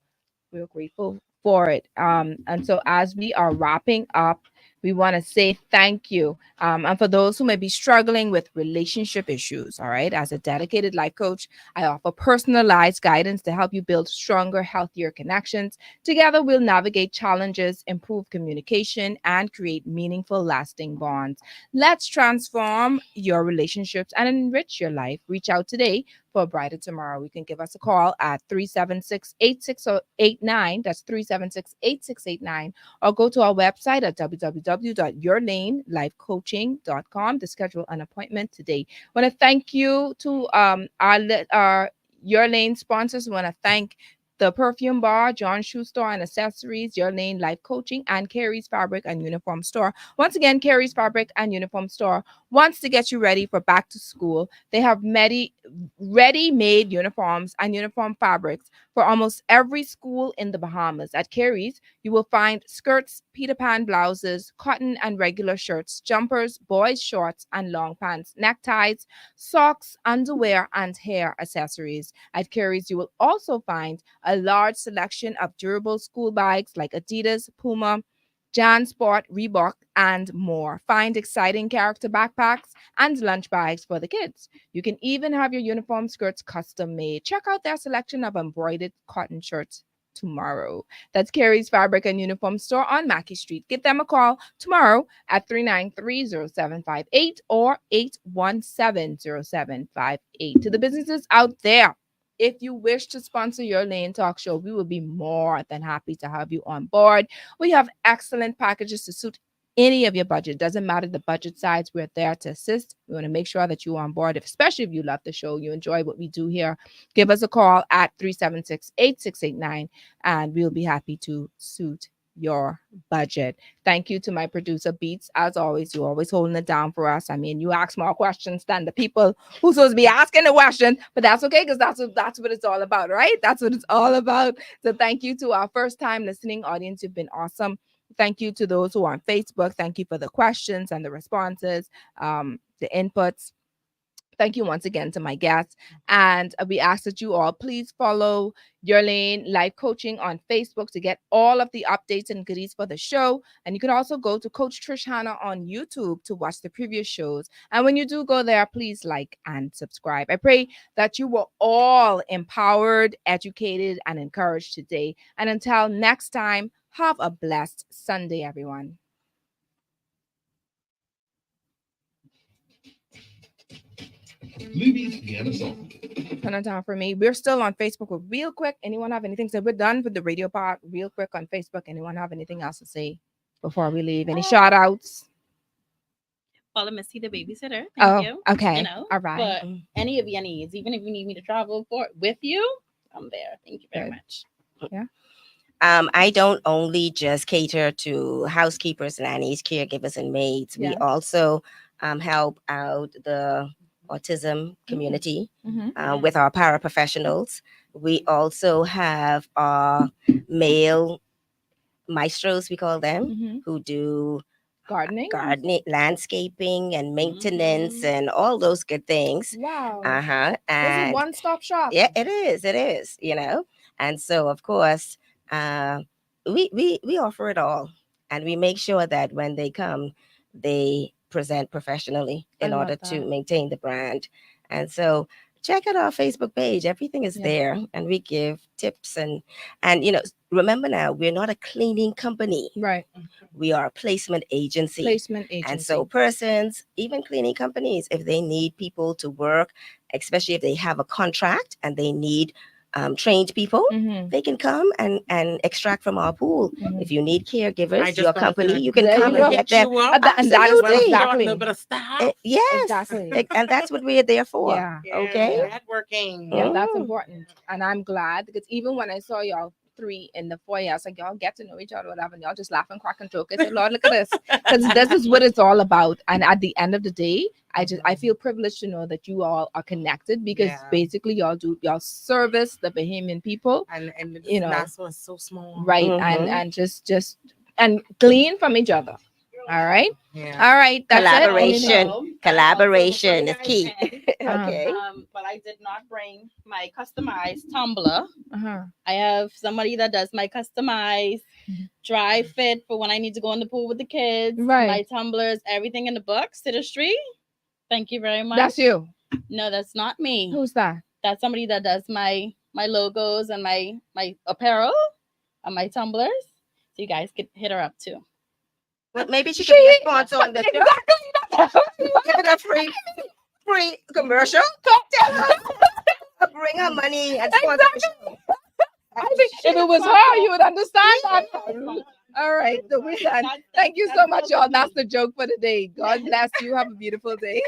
for it. And so as we are wrapping up, we want to say thank you. And for those who may be struggling with relationship issues, all right, as a dedicated life coach, I offer personalized guidance to help you build stronger, healthier connections. Together, we'll navigate challenges, improve communication, and create meaningful, lasting bonds. Let's transform your relationships and enrich your life. Reach out today for a brighter tomorrow. You can give us a call at 376-8689. That's 376-8689. Or go to our website at www.yourlanelifecoaching.com to schedule an appointment today. I want to thank you to our Your Lane sponsors. We want to thank the Perfume Bar, John Shoe Store and Accessories, Your Lane Life Coaching, and Carrie's Fabric and Uniform Store. Once again, Carrie's Fabric and Uniform Store wants to get you ready for back to school. They have ready-made uniforms and uniform fabrics for almost every school in the Bahamas. At Carrie's, you will find skirts, Peter Pan blouses, cotton and regular shirts, jumpers, boys' shorts and long pants, neckties, socks, underwear, and hair accessories. At Carrie's, you will also find a large selection of durable school bags like Adidas, Puma, JanSport, Reebok, and more. Find exciting character backpacks and lunch bags for the kids. You can even have your uniform skirts custom made. Check out their selection of embroidered cotton shirts tomorrow. That's Carrie's Fabric and Uniform Store on Mackey Street. Give them a call tomorrow at 393-0758 or 817-0758. To the businesses out there, if you wish to sponsor Your Lane Talk Show, we will be more than happy to have you on board. We have excellent packages to suit any of your budget. Doesn't matter the budget size, we're there to assist. We want to make sure that you're on board, especially if you love the show, you enjoy what we do here. Give us a call at 376-8689 and we'll be happy to suit your budget. Thank you to my producer Beats. As always, you're always holding it down for us. I mean, you ask more questions than the people who's supposed to be asking the question, but that's okay because that's what it's all about, right? That's what it's all about. So thank you to our first time listening audience. You've been awesome. Thank you to those who are on Facebook. Thank you for the questions and the responses, the inputs. Thank you once again to my guests. And we ask that you all please follow Your Lane Life Coaching on Facebook to get all of the updates and goodies for the show. And you can also go to Coach Trish Hannah on YouTube to watch the previous shows. And when you do go there, please like and subscribe. I pray that you were all empowered, educated, and encouraged today. And until next time, have a blessed Sunday, everyone. Movies and a song. Turn it down for me. We're still on Facebook. Real quick, anyone have anything to say? We're done with the radio part. Real quick on Facebook. Anyone have anything else to say before we leave? Any shout outs? Follow Missy the babysitter. Thank Oh, you. okay. You know, All right. but any of your needs, even if you need me to travel with you, I'm there. Thank you very Good. much. I don't only just cater to housekeepers, nannies, caregivers, and maids. We Yeah. also help out the autism community Mm-hmm. with our paraprofessionals. We also have our male maestros, we call them, Mm-hmm. who do Gardening. gardening, landscaping, and maintenance, Mhm. and all those good things. Wow. This This is And one stop shop. yeah, it is. It is. And so of course, we offer it all, and we make sure that when they come, they present professionally I in love order to that. maintain the brand. And so check out our Facebook page. Everything is Yeah. there, and we give tips and remember now, we're not a cleaning company. Right. We are a placement agency. Placement agency. And so persons, even cleaning companies, if they need people to work, especially if they have a contract and they need trained people. Mhm. They can come and extract from our pool. Mhm. If you need I caregivers, just your thought that company, I you can There come you and go. get them. you up. And that is Absolutely. exactly. A little bit of stuff. Yes, Exactly. And that's what we're there for. Yeah. Okay. Yeah. Networking. Yeah, that's Mm. important. And I'm glad because even when I saw y'all three in the foyer, I was like, y'all get to know each other, whatever. And y'all just laugh and crack and joke. I said, Lord, look at this. Because this is what it's all about. And at the end of the day, I feel privileged to know that you all are connected because Yeah. basically y'all service the Bahamian people, And you know, Nassau is so small. right? Mhm. And just and glean from each other. All right. Yeah. All right. That's it. Collaboration. Anything? Collaboration is key. Uh-huh. Okay. But I did not bring my customized tumbler. Uh-huh. I have somebody that does my customized dry fit for when I need to go in the pool with the kids. Right. My tumblers, everything in the book. Citistry. Thank you very much. That's you. No, that's not me. Who's that? That's somebody that does my logos and my apparel and my tumblers. So you guys could hit her up too. Well, maybe she could be a sponsor on the show. Exactly. Give it a free commercial. Tell her. Bring her money and sponsor the show. I think if it was her, you would understand that. All right, so we're done. Thank you so much, y'all. That's the joke for the day. God bless you. Have a beautiful day.